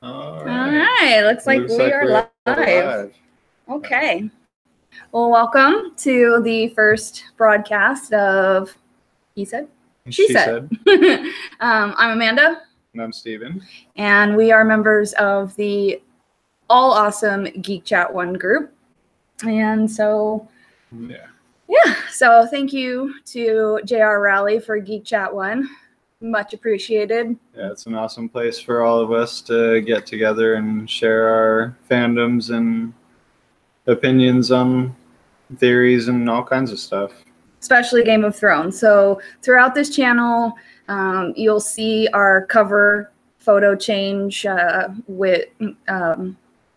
All All right. Looks like we are live. Okay. Well, welcome to the first broadcast of He Said? She Said. I'm Amanda. And I'm Steven. And we are members of the all awesome Geek Chat 1 group. And so, so thank you to JR Rally for Geek Chat 1. Much appreciated. Yeah, it's an awesome place for all of us to get together and share our fandoms and opinions on theories and all kinds of stuff. Especially Game of Thrones. So throughout this channel, you'll see our cover photo change with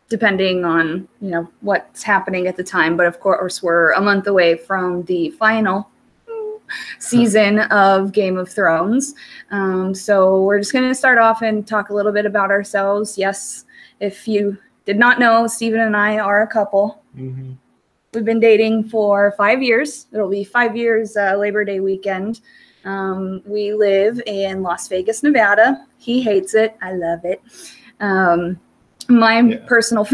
depending on what's happening at the time. But of course, we're a month away from the final season of Game of Thrones. So we're just going to start off and talk a little bit about ourselves. Yes, if you did not know, Steven and I are a couple. Mm-hmm. We've been dating for 5 years. It'll be 5 years Labor Day weekend. We live in Las Vegas, Nevada. He hates it. I love it. My personal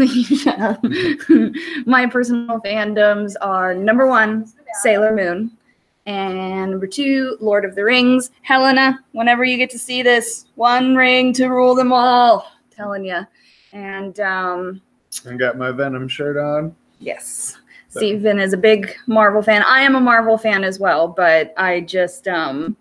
fandoms are number 1, Sailor Moon. And number 2, Lord of the Rings. Helena, whenever you get to see this, one ring to rule them all. I'm telling you. And I got my Venom shirt on. Yes. Steven is a big Marvel fan. I am a Marvel fan as well, but I just not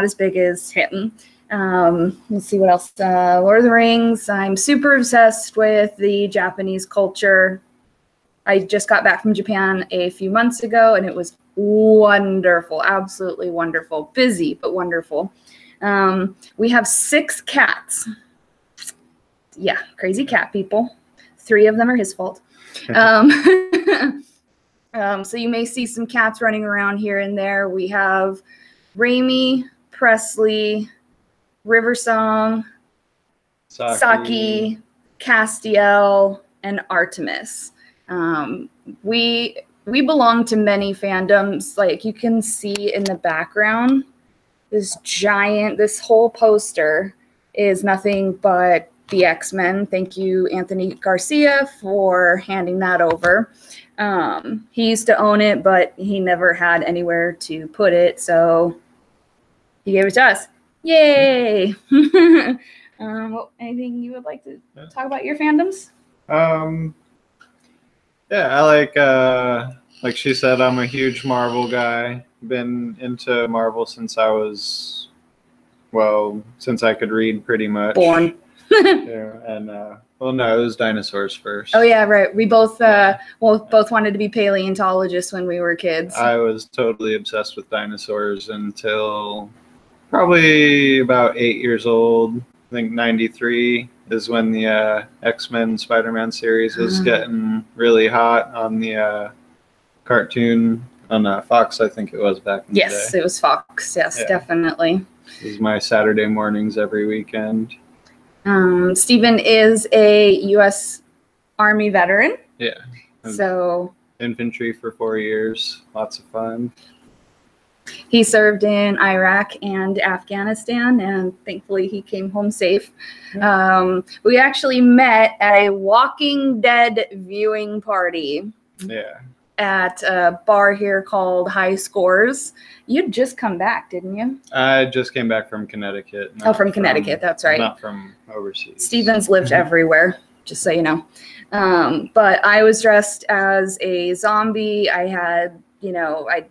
as big as him. Let's see what else. Lord of the Rings. I'm super obsessed with the Japanese culture. I just got back from Japan a few months ago, and it was wonderful. Absolutely wonderful. Busy, but wonderful. We have 6 cats. Yeah, crazy cat people. 3 of them are his fault. So you may see some cats running around here and there. We have Raimi, Presley, Riversong, Saki, Castiel, and Artemis. We belong to many fandoms. Like you can see in the background, this whole poster is nothing but the X-Men. Thank you, Anthony Garcia, for handing that over. He used to own it, but he never had anywhere to put it, so he gave it to us. Yay! Anything you would like to talk about your fandoms? Yeah, I like she said, I'm a huge Marvel guy. Been into Marvel since I could read pretty much. Born. And well, no, it was dinosaurs first. Oh yeah, right. We both both wanted to be paleontologists when we were kids. I was totally obsessed with dinosaurs until probably about 8 years old. I think 93 is when the X-Men Spider-Man series was getting really hot on the cartoon on Fox. I think it was back in the day. Yes, it was Fox. Yes, yeah. Definitely. It was my Saturday mornings every weekend. Steven is a U.S. Army veteran. Yeah. So infantry for 4 years. Lots of fun. He served in Iraq and Afghanistan, and thankfully he came home safe. We actually met at a Walking Dead viewing party. Yeah. At a bar here called High Scores. You'd just come back, didn't you? I just came back from Connecticut. From Connecticut, that's right. Not from overseas. Steven's lived everywhere, just so you know. But I was dressed as a zombie. I had, I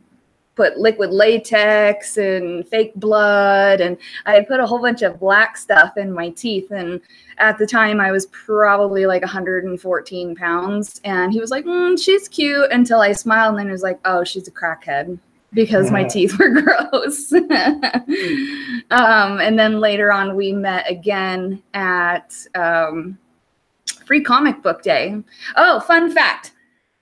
put liquid latex and fake blood, and I had put a whole bunch of black stuff in my teeth. And at the time I was probably like 114 pounds, and he was like, she's cute, until I smiled, and then he was like, oh, she's a crackhead, because my teeth were gross. And then later on we met again at Free Comic Book Day. Oh, fun fact.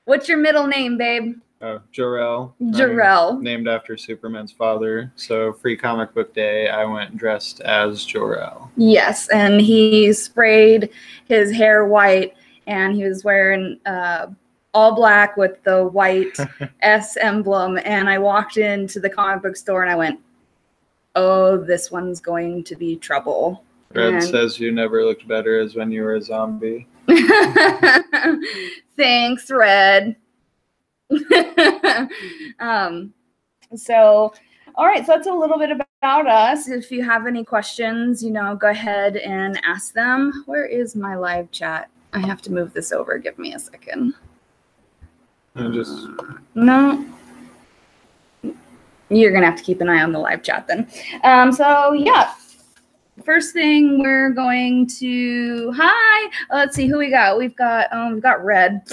What's your middle name, babe? Oh, Jor-El. Jor-El. Named after Superman's father. So Free Comic Book Day, I went dressed as Jor-El. Yes, and he sprayed his hair white, and he was wearing all black with the white S emblem. And I walked into the comic book store, and I went, oh, this one's going to be trouble. Red And- says you never looked better as when you were a zombie. Thanks, Red. So, all right, so that's a little bit about us. If you have any questions, go ahead and ask them. Where is my live chat? I have to move this over. Give me a second. No. You're going to have to keep an eye on the live chat then. So, yeah. First thing we're going to, let's see who we got. We've got Red.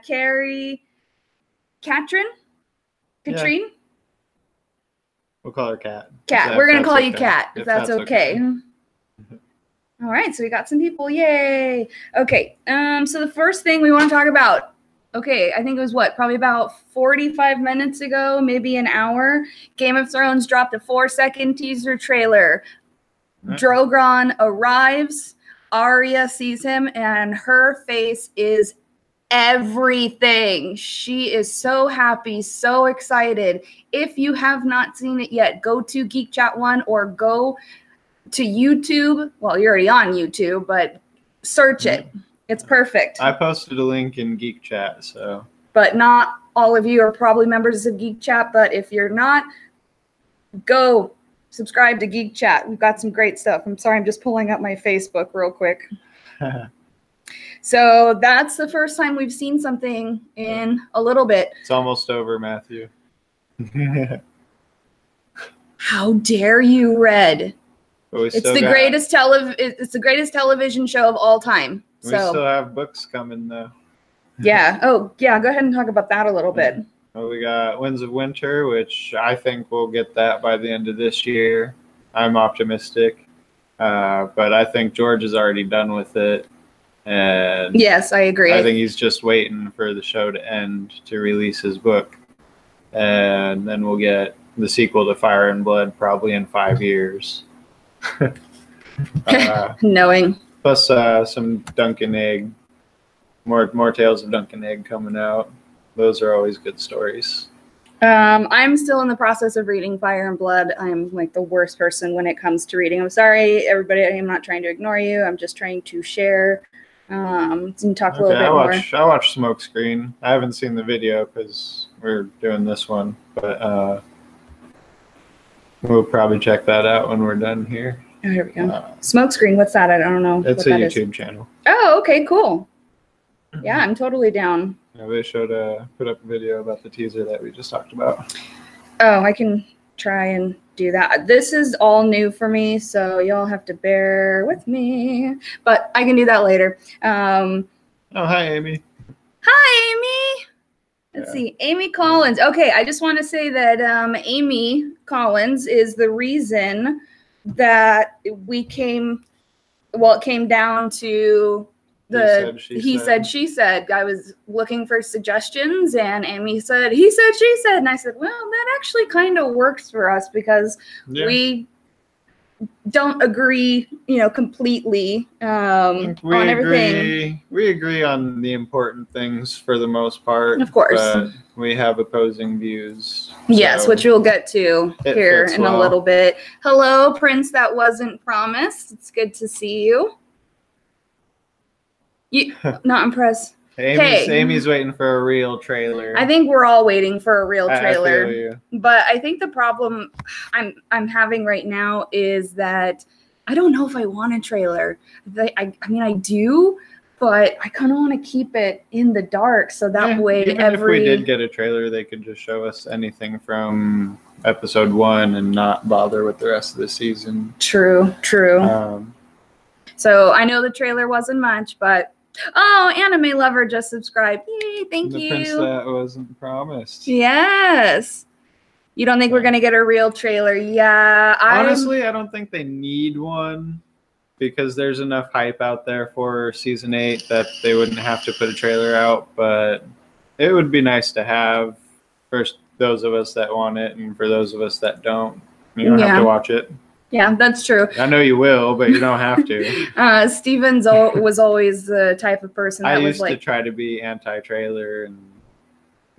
Carrie, Katrine? Katrine? We'll call her Kat. Kat. We're going to call you Kat, if that's okay. All right, so we got some people. Yay. Okay, so the first thing we want to talk about, okay, I think it was probably about 45 minutes ago, maybe an hour, Game of Thrones dropped a 4-second teaser trailer. Drogon arrives, Arya sees him, and her face is everything. She is so happy, so excited. If you have not seen it yet, go to Geek Chat 1 or go to YouTube. Well, you're already on YouTube, but search it. It's perfect. I posted a link in Geek Chat, so. But not all of you are probably members of Geek Chat, but if you're not, go subscribe to Geek Chat. We've got some great stuff. I'm sorry, I'm just pulling up my Facebook real quick. So that's the first time we've seen something in a little bit. It's almost over, Matthew. How dare you, Red? It's the greatest television show of all time. We still have books coming, though. Yeah. Oh, yeah. Go ahead and talk about that a little bit. Well, we got Winds of Winter, which I think we'll get that by the end of this year. I'm optimistic. But I think George is already done with it. And yes, I agree. I think he's just waiting for the show to end to release his book. And then we'll get the sequel to Fire and Blood probably in 5 years. Knowing. Plus some Duncan Egg. More Tales of Duncan Egg coming out. Those are always good stories. I'm still in the process of reading Fire and Blood. I'm like the worst person when it comes to reading. I'm sorry, everybody. I'm not trying to ignore you. I'm just trying to share and talk a little bit more. I watch Smokescreen. I haven't seen the video because we're doing this one, but we'll probably check that out when we're done here. Oh, here we go. Smokescreen, what's that? I don't know. It's a YouTube channel. Oh, okay, cool. Yeah, I'm totally down. Yeah, they put up a video about the teaser that we just talked about. Oh, I can try and do that. This is all new for me, so y'all have to bear with me. But I can do that later. Oh, hi, Amy. Hi, Amy. Let's see. Amy Collins. Okay, I just want to say that Amy Collins is the reason that it came down to he said, she said. I was looking for suggestions, and Amy said, he said, she said. And I said, well, that actually kind of works for us because we don't agree, completely on everything. We agree on the important things for the most part. Of course. But we have opposing views. Yes, so which we'll get to here in a little bit. Hello, Prince That Wasn't Promised. It's good to see you. Not impressed. Amy's waiting for a real trailer. I think we're all waiting for a real trailer. I feel you. But I think the problem I'm having right now is that I don't know if I want a trailer. I mean, I do, but I kind of want to keep it in the dark so that way if we did get a trailer, they could just show us anything from episode 1 and not bother with the rest of the season. True. So I know the trailer wasn't much, but Anime Lover just subscribed. Yay, thank you. The Prince That Wasn't Promised. Yes. You don't think we're going to get a real trailer? Yeah. Honestly, I don't think they need one because there's enough hype out there for season 8 that they wouldn't have to put a trailer out, but it would be nice to have for those of us that want it and for those of us that don't. You don't have to watch it. Yeah, that's true. I know you will, but you don't have to. Steven's was always the type of person that I was used to try to be anti-trailer and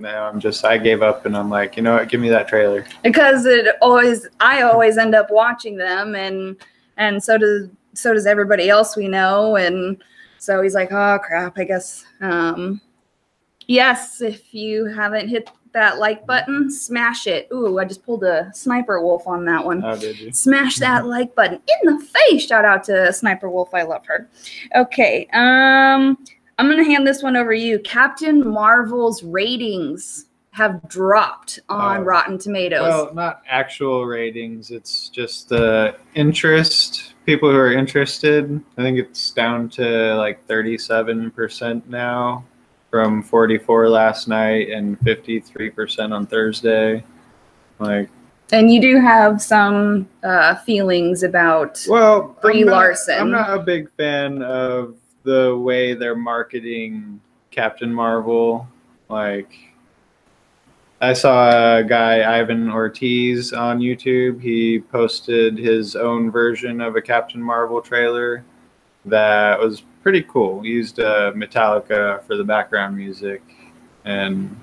now I gave up, and I'm like, you know what, give me that trailer. Because I always end up watching them, and so does everybody else we know, and so he's like, oh crap, I guess. Yes, if you haven't hit that like button, smash it. Ooh, I just pulled a Sniper Wolf on that one. Oh, did you? Smash that like button in the face. Shout out to Sniper Wolf. I love her. Okay. I'm going to hand this one over to you. Captain Marvel's ratings have dropped on Rotten Tomatoes. Well, not actual ratings. It's just the interest. People who are interested. I think it's down to like 37% now from 44 last night and 53% on Thursday. And you do have some feelings about Brie Larson. I'm not a big fan of the way they're marketing Captain Marvel. Like, I saw a guy, Ivan Ortiz, on YouTube. He posted his own version of a Captain Marvel trailer that was pretty cool. He used Metallica for the background music, and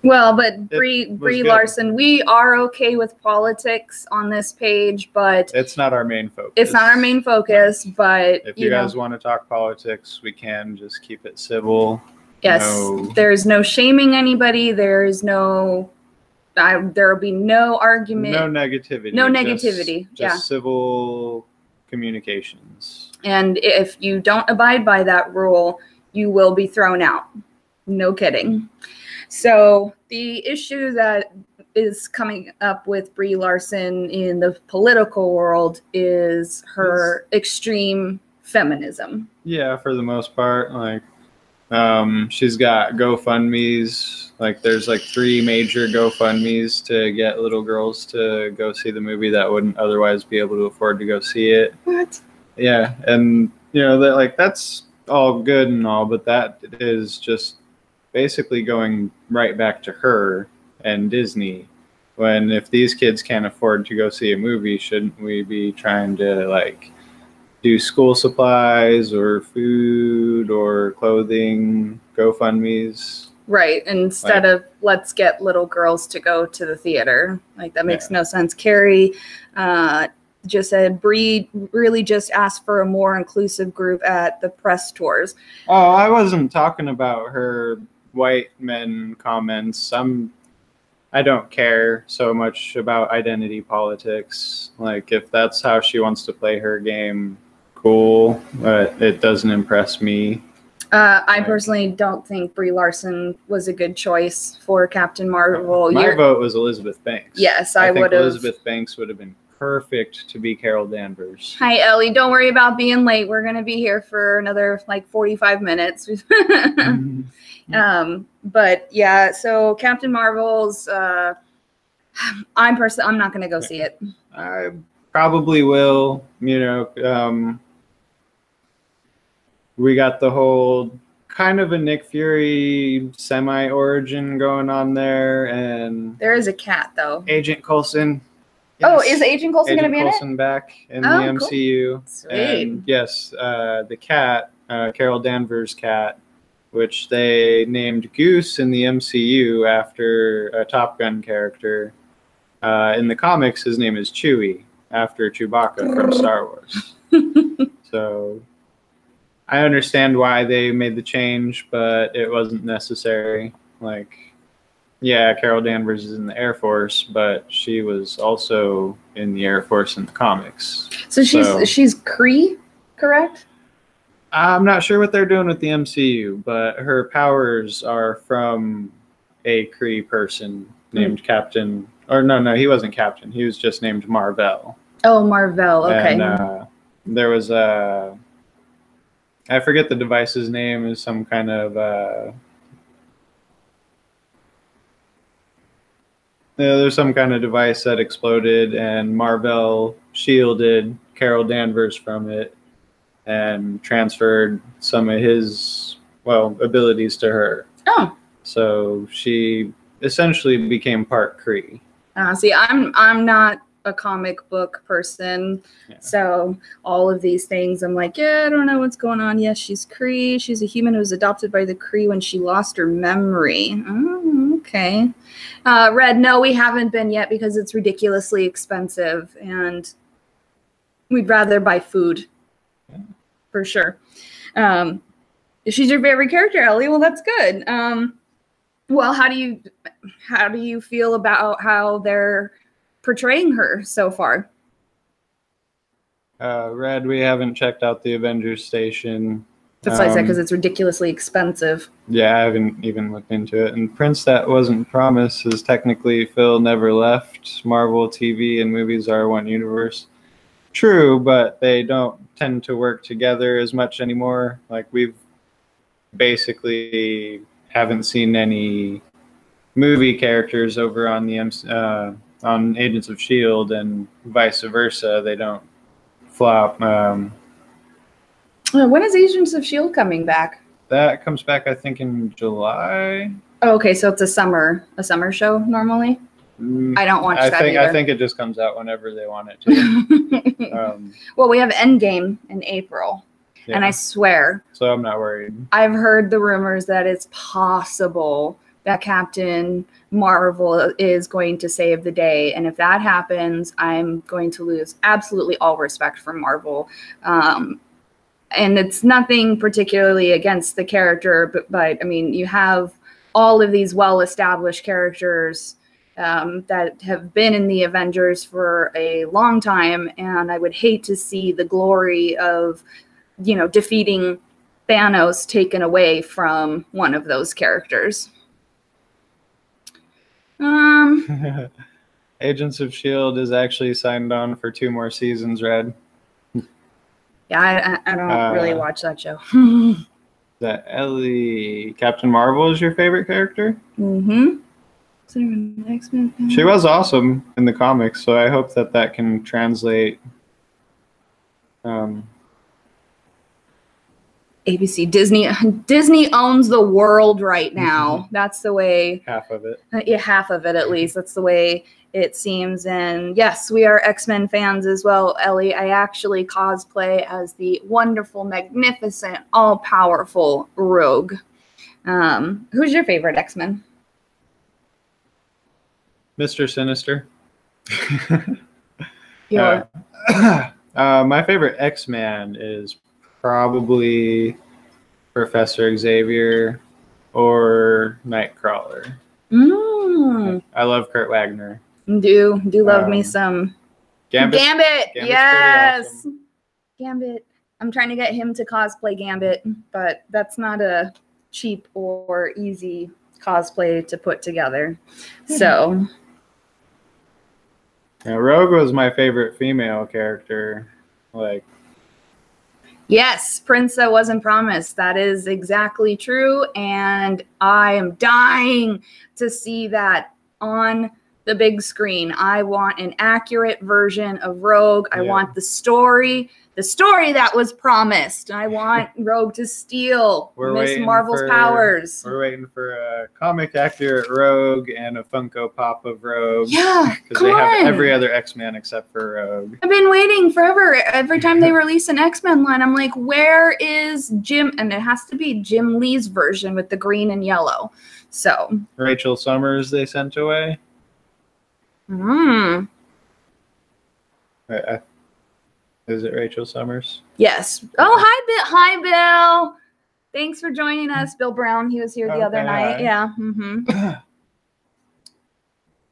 well, but Brie Larson, we are okay with politics on this page, but it's not our main focus. It's not our main focus, but if you guys want to talk politics, we can just keep it civil. Yes, there's no shaming anybody. There's no, there will be no argument. No negativity. No negativity. Just civil communications. And if you don't abide by that rule, you will be thrown out. No kidding. So the issue that is coming up with Brie Larson in the political world is her extreme feminism. Yeah, for the most part. Like, she's got GoFundMes. Like, there's like 3 major GoFundMes to get little girls to go see the movie that wouldn't otherwise be able to afford to go see it. What? Yeah, and you know that, like, that's all good and all, but that is just basically going right back to her and Disney. When if these kids can't afford to go see a movie, shouldn't we be trying to like do school supplies or food or clothing GoFundMes? Right, instead of let's get little girls to go to the theater. Like, that makes no sense. Carrie just said Brie really just asked for a more inclusive group at the press tours. Oh, I wasn't talking about her white men comments. I don't care so much about identity politics. Like, if that's how she wants to play her game, cool, but it doesn't impress me. I personally don't think Brie Larson was a good choice for Captain Marvel. My vote was Elizabeth Banks. Yes, I would have. Elizabeth Banks would have been perfect to be Carol Danvers. Hi, Ellie. Don't worry about being late. We're going to be here for another like 45 minutes. But yeah, so Captain Marvel's, I'm not going to go see it. I probably will, you know. We got the whole kind of a Nick Fury semi-origin going on there, and there is a cat though. Agent Coulson. Yes. Oh, is Agent Coulson going to be in it? Agent Coulson back in the MCU. Cool. Sweet. And yes, the cat, Carol Danvers' cat, which they named Goose in the MCU after a Top Gun character. In the comics, his name is Chewie, after Chewbacca from Star Wars. So I understand why they made the change, but it wasn't necessary. Like, yeah, Carol Danvers is in the Air Force, but she was also in the Air Force in the comics. So she's Kree, correct? I'm not sure what they're doing with the MCU, but her powers are from a Kree person named Captain. Or no, he wasn't Captain. He was just named Marvel. Oh, Marvel. Okay. And there was a. I forget the device's name. Is some kind of there's some kind of device that exploded, and Marvel shielded Carol Danvers from it and transferred some of his abilities to her. Oh. So she essentially became part Kree. See, I'm not a comic book person. Yeah. So all of these things, I'm like, yeah, I don't know what's going on. Yes, she's Kree. She's a human who was adopted by the Kree when she lost her memory. Oh, okay. Red, no, we haven't been yet because it's ridiculously expensive, and we'd rather buy food. Yeah. For sure. She's your favorite character, Ellie. Well, that's good. Well, how do you feel about how they're portraying her so far? Red, we haven't checked out the Avengers Station. That's why I said, because it's ridiculously expensive. Yeah, I haven't even looked into it. And Prince That Wasn't Promised is technically Phil Never Left. Marvel TV and movies are one universe. True, but they don't tend to work together as much anymore. Like, we've basically haven't seen any movie characters over on the on Agents of S.H.I.E.L.D. and vice versa. They don't flop. When is Agents of S.H.I.E.L.D. coming back? That comes back, I think, in July. Oh, okay, so it's a summer show normally. I don't watch that either. I think it just comes out whenever they want it to. Well, we have Endgame in April, yeah. And I swear. So I'm not worried. I've heard the rumors that it's possible that Captain Marvel is going to save the day, and if that happens, I'm going to lose absolutely all respect for Marvel. And it's nothing particularly against the character, but I mean, you have all of these well-established characters that have been in the Avengers for a long time, and I would hate to see the glory of, defeating Thanos taken away from one of those characters. Agents of S.H.I.E.L.D. is actually signed on for 2 more seasons, Red. Yeah, I don't really watch that show. That Ellie, Captain Marvel is your favorite character? Mm-hmm. She was awesome in the comics, so I hope that can translate. ABC, Disney owns the world right now. That's the way. Half of it. Yeah, half of it at least. That's the way it seems. And yes, we are X-Men fans as well, Ellie. I actually cosplay as the wonderful, magnificent, all-powerful Rogue. Who's your favorite X-Men? Mr. Sinister. Yeah. My favorite X-Man is probably Professor Xavier or Nightcrawler. I love Kurt Wagner. Do love me some Gambit. Gambit's yes, awesome. Gambit. I'm trying to get him to cosplay Gambit, but that's not a cheap or easy cosplay to put together. So. Yeah, Rogue was my favorite female character. Yes, Prince That Wasn't Promised. That is exactly true. And I am dying to see that on the big screen. I want an accurate version of Rogue. I want the story that was promised. I want Rogue to steal Miss Marvel's powers. We're waiting for a comic accurate Rogue and a Funko Pop of Rogue. Yeah, because they have every other X-Man except for Rogue. I've been waiting forever. Every time they release an X-Men line, I'm like, where is Jim? And it has to be Jim Lee's version with the green and yellow. So Rachel Summers they sent away. Is it Rachel Summers? Yes. Oh, hi, Bill. Thanks for joining us, Bill Brown. He was here the other night. Yeah. Mm-hmm.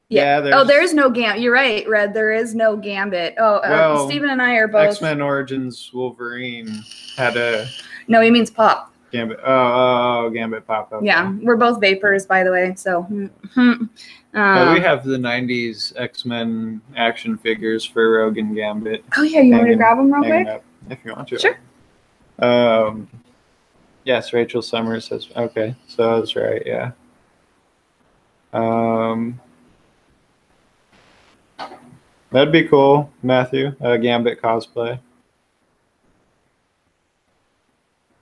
Yeah. There's no Gambit. You're right, Red. There is no Gambit. Steven and I are both. X-Men Origins Wolverine had a. No, he means Pop. Gambit. Oh, Gambit Pop. Okay. Yeah, we're both vapors, by the way. So. But we have the 90s X-Men action figures for Rogue and Gambit. Oh, yeah. You want me to grab them real quick? Up, if you want to. Sure. Yes, Rachel Summers says. Okay, so that's right, yeah. That'd be cool, Matthew. Gambit cosplay.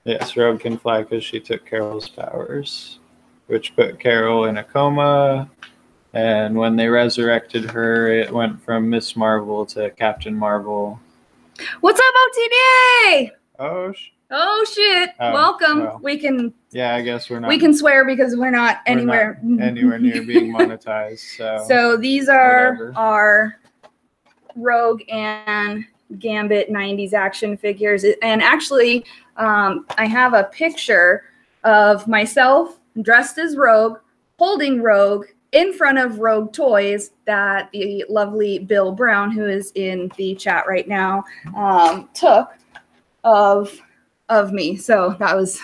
Yes, Rogue can fly because she took Carol's powers, which put Carol in a coma. And when they resurrected her, it went from Miss Marvel to Captain Marvel. What's up, OTD? Oh shit! Welcome. Well, we can. Yeah, I guess we're not. We can swear because we're not anywhere near being monetized. So these are our Rogue and Gambit 90s action figures, and actually, I have a picture of myself dressed as Rogue, holding Rogue in front of Rogue toys that the lovely Bill Brown, who is in the chat right now, took of me. So that was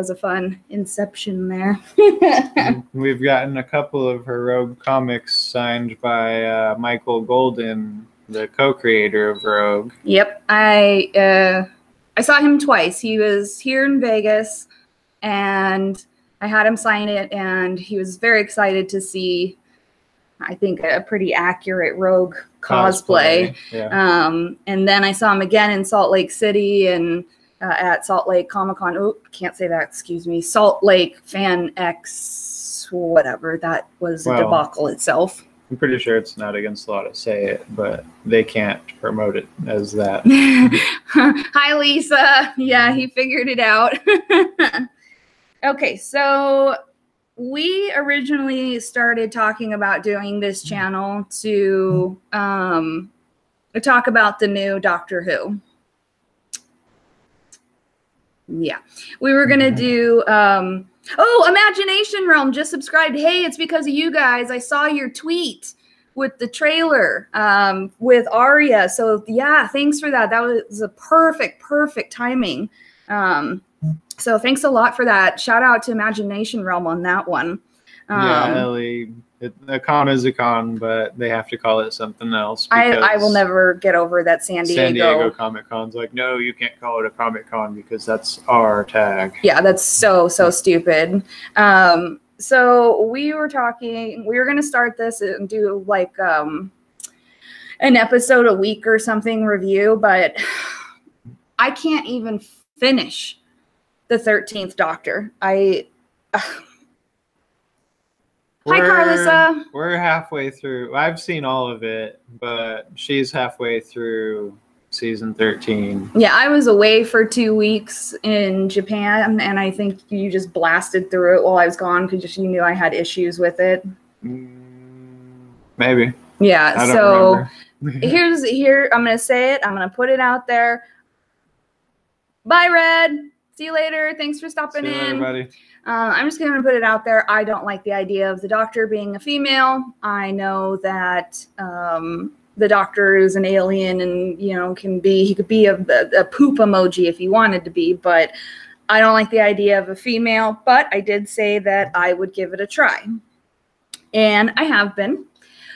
a fun inception there. We've gotten a couple of her Rogue comics signed by Michael Golden, the co-creator of Rogue. Yep, I saw him twice. He was here in Vegas, and I had him sign it, and he was very excited to see, I think, a pretty accurate Rogue cosplay. Yeah. And then I saw him again in Salt Lake City and at Salt Lake Comic-Con. Oh, can't say that, excuse me. Salt Lake Fan X, whatever. That was a debacle itself. I'm pretty sure it's not against the law to say it, but they can't promote it as that. Hi, Lisa. Yeah, he figured it out. Okay, so we originally started talking about doing this channel to talk about the new Doctor Who. Yeah, we were going to do, oh, Imagination Realm just subscribed. Hey, it's because of you guys. I saw your tweet with the trailer with Arya. So yeah, thanks for that. That was a perfect timing. So thanks a lot for that. Shout out to Imagination Realm on that one. Yeah, Ellie, a con is a con, but they have to call it something else. I will never get over that San Diego Comic Con's like, no, you can't call it a Comic Con because that's our tag. Yeah, that's so stupid. So we were going to start this and do like an episode a week or something review, but I can't even finish the 13th Doctor. Hi, Carlissa. We're halfway through. I've seen all of it, but she's halfway through season 13. Yeah, I was away for 2 weeks in Japan, and I think you just blasted through it while I was gone because you knew I had issues with it. Maybe. Yeah, I don't so remember. here, I'm going to say it. I'm going to put it out there. Bye, Red. See you later. Thanks for stopping in. Everybody. I'm just going to put it out there. I don't like the idea of the Doctor being a female. I know that the Doctor is an alien and, he could be a poop emoji if he wanted to be, but I don't like the idea of a female, but I did say that I would give it a try. And I have been,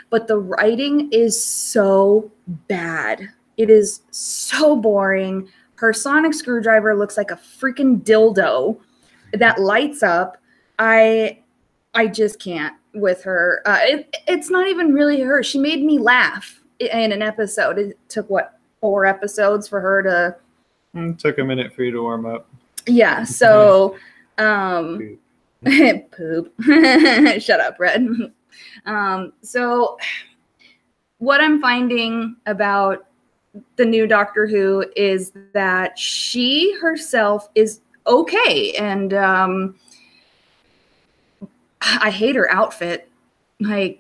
but the writing is so bad. It is so boring. Her sonic screwdriver looks like a freaking dildo that lights up. I just can't with her. It's not even really her. She made me laugh in an episode. It took, 4 episodes for her to... It took a minute for you to warm up. Yeah, so... Poop. Shut up, Red. So what I'm finding about the new Doctor Who is that she herself is okay, and I hate her outfit. Like,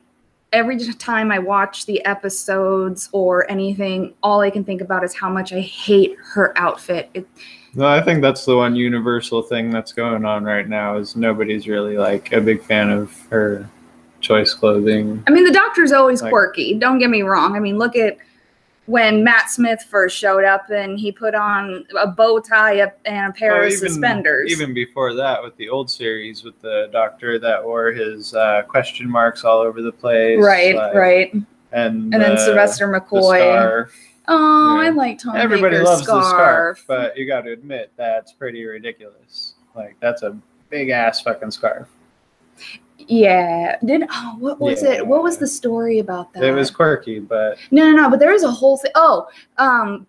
every time I watch the episodes or anything, all I can think about is how much I hate her outfit. No, I think that's the one universal thing that's going on right now is nobody's really like a big fan of her choice clothing. I mean, the Doctor's always quirky. Don't get me wrong. I mean, look at when Matt Smith first showed up and he put on a bow tie and a pair of suspenders. Even before that, with the old series, with the Doctor that wore his question marks all over the place. Right. And then Sylvester McCoy. The scarf. Oh, I like Tom Everybody Baker's loves scarf. the scarf, but you got to admit that's pretty ridiculous. Like, that's a big ass fucking scarf. Yeah. What was it? What was the story about that? It was quirky, but no. But there was a whole thing. Oh,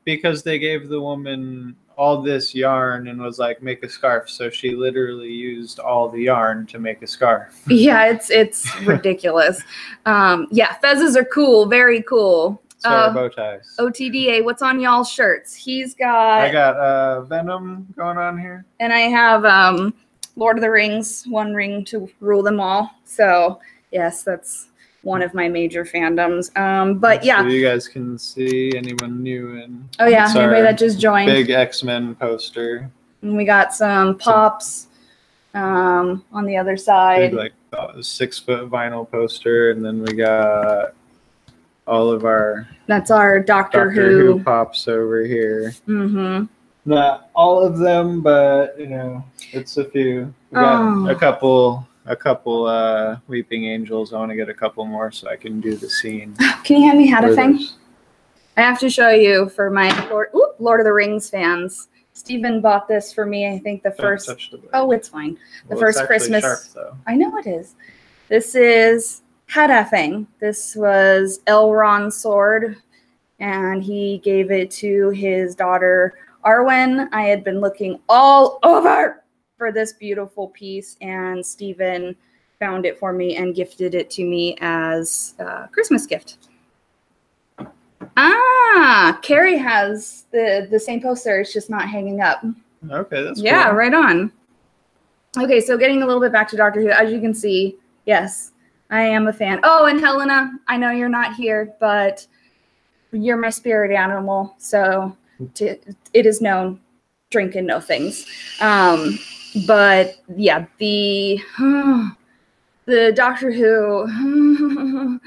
because they gave the woman all this yarn and was like, make a scarf. So she literally used all the yarn to make a scarf. Yeah, it's ridiculous. Yeah, fezzes are cool, very cool. So are bow ties. OTDA, what's on y'all's shirts? I got Venom going on here. And I have Lord of the Rings, One Ring to Rule Them All. So yes, that's one of my major fandoms. But yeah. So you guys can see anyone new in. Oh yeah, anybody that just joined. Big X-Men poster. And we got some pops on the other side. Big, like 6-foot vinyl poster, and then we got all of our. That's our Doctor Who pops over here. Mm-hmm. Not all of them, but it's a few. We got a couple Weeping Angels. I want to get a couple more so I can do the scene. Can you hand me Hadafing? I have to show you for my Lord of the Rings fans. Steven bought this for me, I think the first. Oh, it's fine. The first Christmas. Sharp, though. I know it is. This is Hadafing. This was Elrond's sword, and he gave it to his daughter Arwen. I had been looking all over for this beautiful piece, and Steven found it for me and gifted it to me as a Christmas gift. Carrie has the same poster. It's just not hanging up. Okay, that's cool. Right on. Okay, so getting a little bit back to Doctor Who, as you can see, yes, I am a fan. Oh, and Helena, I know you're not here, but you're my spirit animal, so it is known. Drink and know things. But yeah, the Doctor Who,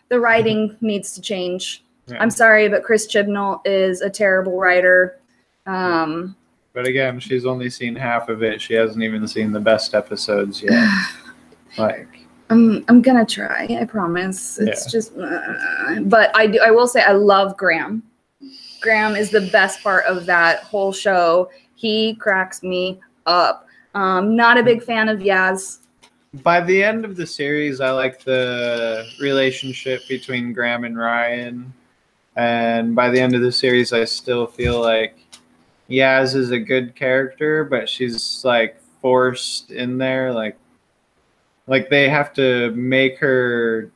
the writing needs to change. Yeah. I'm sorry, but Chris Chibnall is a terrible writer. But again, she's only seen half of it. She hasn't even seen the best episodes yet. I'm gonna try. I promise. It's just, but I will say I love Graham. Graham is the best part of that whole show. He cracks me up. Not a big fan of Yaz. By the end of the series, I like the relationship between Graham and Ryan. And by the end of the series, I still feel like Yaz is a good character, but she's like forced in there. Like they have to make her,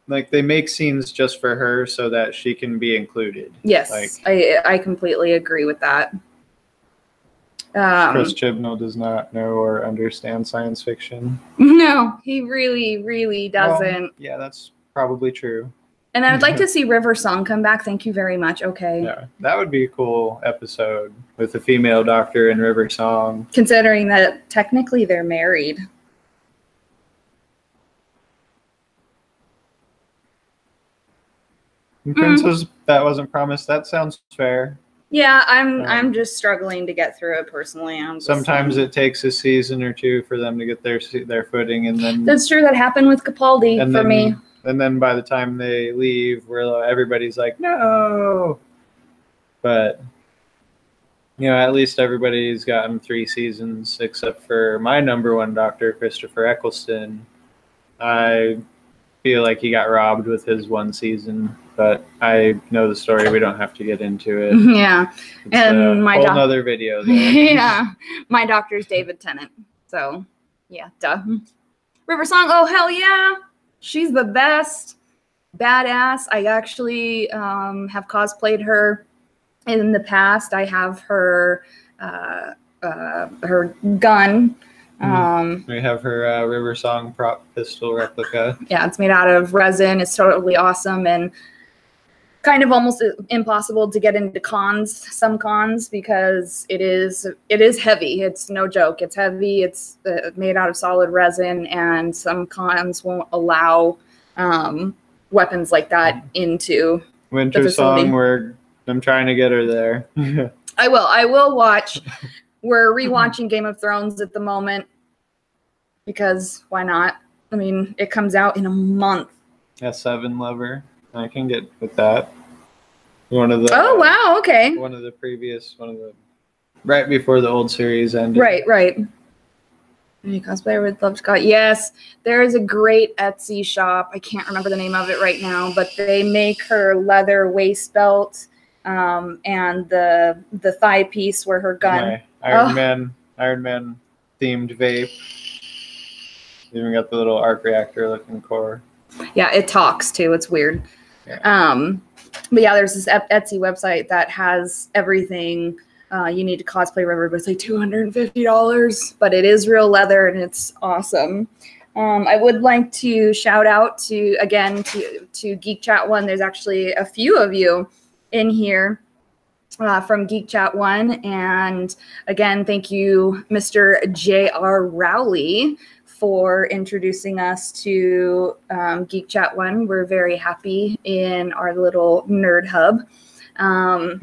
like they make scenes just for her so that she can be included. Yes, I completely agree with that. Chris Chibnall does not know or understand science fiction. No, he really, really doesn't. Well, yeah, that's probably true. And I would like to see River Song come back. Thank you very much. Okay. Yeah, that would be a cool episode with a female doctor and River Song. Considering that technically they're married. Princess That Wasn't Promised. That sounds fair. Yeah, I'm just struggling to get through it personally. Sometimes it takes a season or two for them to get their footing, and then that's true. That happened with Capaldi for me. And then by the time they leave, everybody's like, no. But at least everybody's gotten 3 seasons, except for my number one doctor, Christopher Eccleston. I feel like he got robbed with his 1 season. But I know the story. We don't have to get into it. Yeah, it's whole another video. Yeah, my doctor's David Tennant. So, yeah, duh. River Song. Oh hell yeah, she's the best, badass. I actually have cosplayed her in the past. I have her gun. We have her River Song prop pistol replica. Yeah, it's made out of resin. It's totally awesome and kind of almost impossible to get into some cons, because it is heavy. It's no joke. It's heavy. It's made out of solid resin, and some cons won't allow weapons like that into Winter the facility. Song. I'm trying to get her there. I will watch. We're rewatching Game of Thrones at the moment because why not? I mean, it comes out in a month. S7 lover. I can get with that. One of the wow, okay. One of the right before the old series ended. Right. Any cosplayer would love to call it. Yes, there is a great Etsy shop. I can't remember the name of it right now, but they make her leather waist belt and the thigh piece where her gun. Iron Man themed vape. Even got the little arc reactor looking core. Yeah, it talks too. It's weird. Yeah. But yeah, there's this Etsy website that has everything you need to cosplay River, but it's like $250. But it is real leather and it's awesome. I would like to shout out to Geek Chat One. There's actually a few of you in here from Geek Chat One, and again, thank you, Mr. J.R. Rowley, for introducing us to Geek Chat One. We're very happy in our little nerd hub. I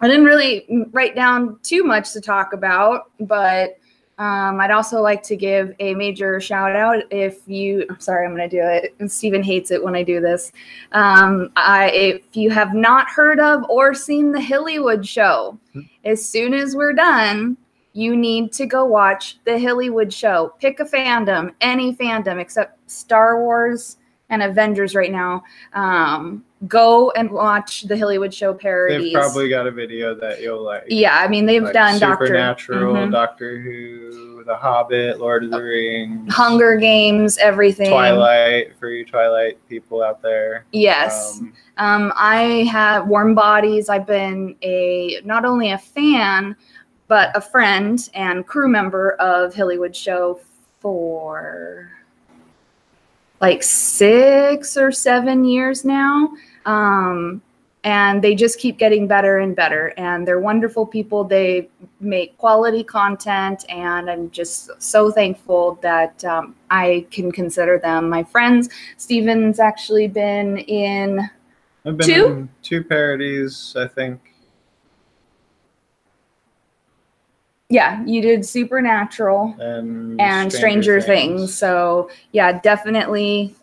didn't really write down too much to talk about, but I'd also like to give a major shout out I'm sorry, I'm going to do it. And Steven hates it when I do this. If you have not heard of or seen the Hillywood show, as soon as we're done, you need to go watch the Hillywood show. Pick a fandom, any fandom except Star Wars and Avengers right now. Go and watch the Hillywood show parodies. They've probably got a video that you'll like. Yeah, I mean, they've done Supernatural, Doctor Who, The Hobbit, Lord of the Rings, Hunger Games, everything. Twilight, for you Twilight people out there. Yes. I have Warm Bodies. I've been not only a fan, but a friend and crew member of Hillywood show for like 6 or 7 years now. And they just keep getting better and better, and they're wonderful people. They make quality content, and I'm just so thankful that I can consider them my friends. Steven's actually been in two parodies, I think. Yeah, you did Supernatural and Stranger Things. So yeah, definitely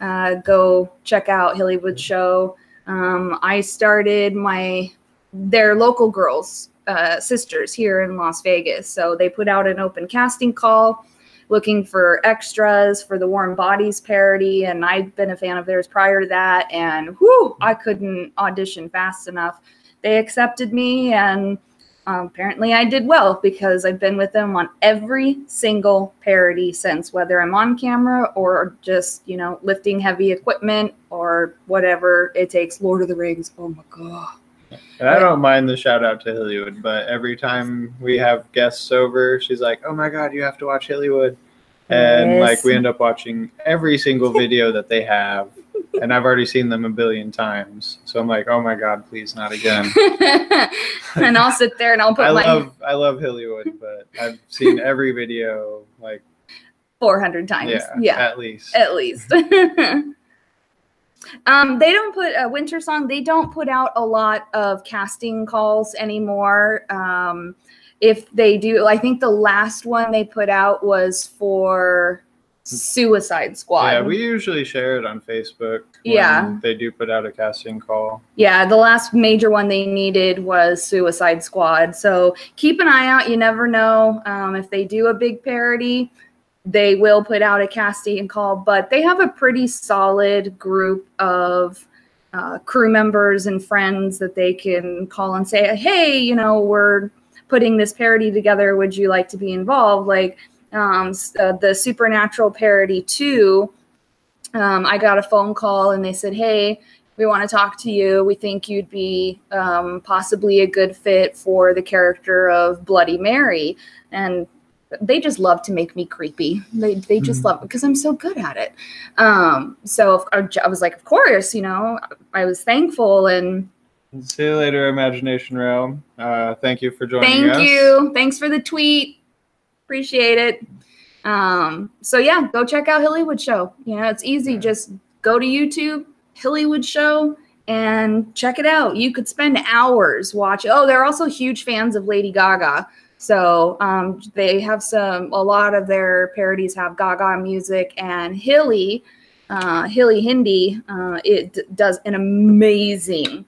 go check out Hillywood show. I started their local girls, sisters here in Las Vegas. So they put out an open casting call looking for extras for the Warm Bodies parody. And I'd been a fan of theirs prior to that. And I couldn't audition fast enough. They accepted me, and apparently I did well because I've been with them on every single parody since, whether I'm on camera or just, lifting heavy equipment or whatever it takes. Lord of the Rings. Oh my God. And I don't mind the shout out to Hillywood, but every time we have guests over, she's like, oh my God, you have to watch Hillywood. And we end up watching every single video that they have. And I've already seen them a billion times. So I'm like, oh my God, please not again. And I'll sit there and I'll put I love Hillywood, but I've seen every video like 400 times. Yeah. At least. They don't put a Winter Song. They don't put out a lot of casting calls anymore. If they do, I think the last one they put out was for Suicide Squad. Yeah, we usually share it on Facebook. When they do put out a casting call. Yeah, the last major one they needed was Suicide Squad. So keep an eye out. You never know if they do a big parody. They will put out a casting call, but they have a pretty solid group of crew members and friends that they can call and say, hey, we're putting this parody together. Would you like to be involved? Like the Supernatural parody 2, I got a phone call and they said, hey, we want to talk to you. We think you'd be possibly a good fit for the character of Bloody Mary. And they just love to make me creepy. They just love it because I'm so good at it. So I was like, of course, I was thankful. And see you later, Imagination Realm. Thank you for joining us. Thank you. Thanks for the tweet. Appreciate it. So yeah, go check out Hillywood show. It's easy. Just go to YouTube, Hillywood show, and check it out. You could spend hours watching. Oh, they're also huge fans of Lady Gaga. So they have a lot of their parodies have Gaga music, and Hilly Hindi, it does an amazing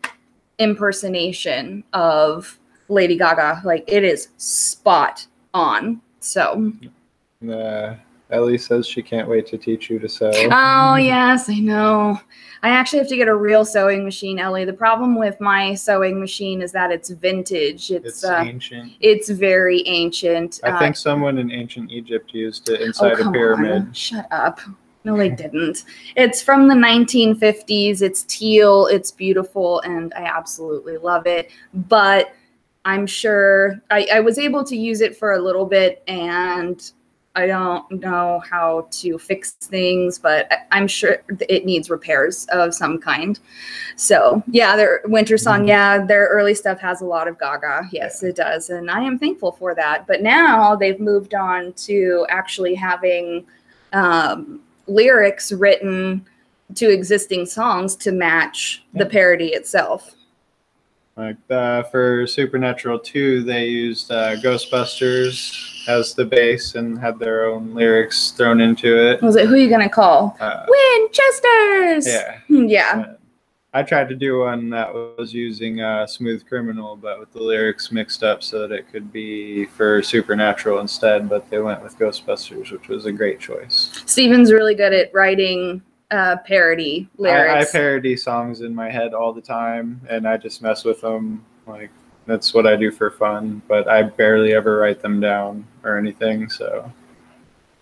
impersonation of Lady Gaga. Like, it is spot on. So Ellie says she can't wait to teach you to sew. Oh, yes, I know. I actually have to get a real sewing machine, Ellie. The problem with my sewing machine is that it's vintage. It's ancient. It's very ancient. I think someone in ancient Egypt used it inside a pyramid. On. Shut up. No, they didn't. It's from the 1950s. It's teal. It's beautiful, and I absolutely love it. But I'm sure I was able to use it for a little bit, and I don't know how to fix things, but I'm sure it needs repairs of some kind. So yeah, their winter song, yeah, their early stuff has a lot of Gaga. Yes, it does. And I am thankful for that. But now they've moved on to actually having lyrics written to existing songs to match the parody itself. Like for Supernatural 2, they used Ghostbusters as the base and had their own lyrics thrown into it. Was it Who You Gonna Call? Winchesters! Yeah. Yeah. I tried to do one that was using Smooth Criminal, but with the lyrics mixed up so that it could be for Supernatural instead, but they went with Ghostbusters, which was a great choice. Steven's really good at writing parody lyrics. I parody songs in my head all the time, and I just mess with them. Like, that's what I do for fun, but I barely ever write them down or anything, so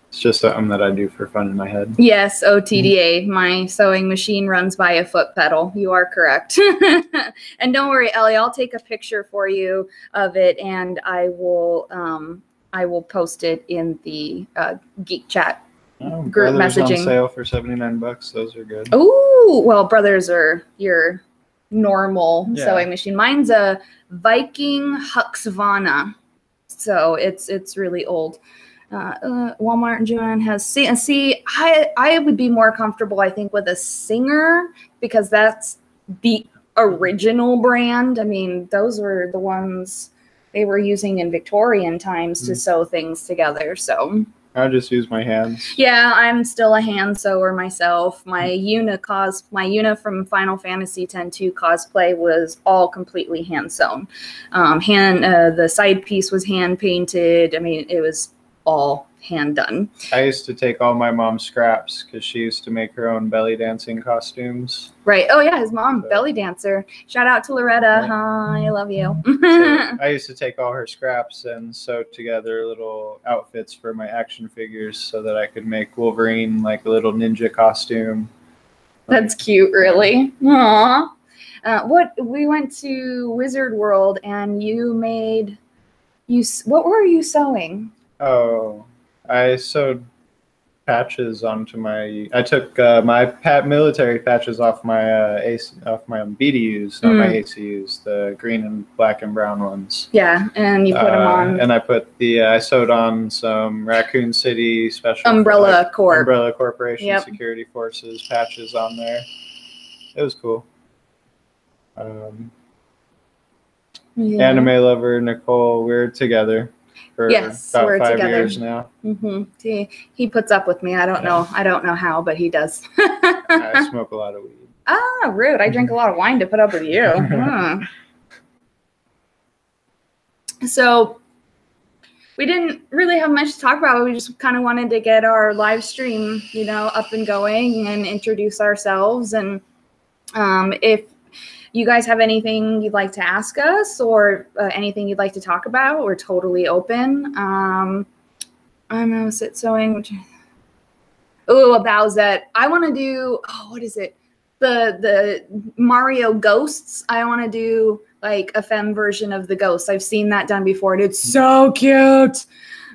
it's just something that I do for fun in my head. Yes, OTDA. My sewing machine runs by a foot pedal. You are correct. And don't worry, Ellie, I'll take a picture for you of it, and I will post it in the Geek Chat group messaging. On sale for $79. Those are good. Ooh, well, Brothers are your normal sewing machine. Mine's a Viking Husqvarna, so it's really old. Walmart and Joanne has see. I would be more comfortable, I think, with a Singer, because that's the original brand. I mean, those were the ones they were using in Victorian times to sew things together. So I just use my hands. Yeah, I'm still a hand sewer myself. My Yuna from Final Fantasy X-2 cosplay was all completely hand sewn. The side piece was hand painted. I mean, it was all hand done. I used to take all my mom's scraps because she used to make her own belly dancing costumes. Right. Oh yeah, his mom, belly dancer. Shout out to Loretta. Hi, I love you. So I used to take all her scraps and sew together little outfits for my action figures so that I could make Wolverine like a little ninja costume. That's cute, really. Aww. We went to Wizard World and what were you sewing? Oh, I sewed patches onto my. I took my military patches off my BDUs, not my ACUs, the green and black and brown ones. Yeah, and you put them on. And I put I sewed on some Raccoon City Special Umbrella Corporation Security Forces patches on there. It was cool. Anime lover Nicole, we're together. Yes, about we're 5 together. years now. He puts up with me. I don't know how, but he does. I smoke a lot of weed. Ah, rude. I drink a lot of wine to put up with you. So we didn't really have much to talk about. We just kind of wanted to get our live stream, up and going and introduce ourselves. And if you guys have anything you'd like to ask us or anything you'd like to talk about, we're totally open. I'm going to sit sewing. Oh, a Bowsette. I want to do, what is it? The Mario Ghosts. I want to do like a femme version of the Ghosts. I've seen that done before, and it's so cute.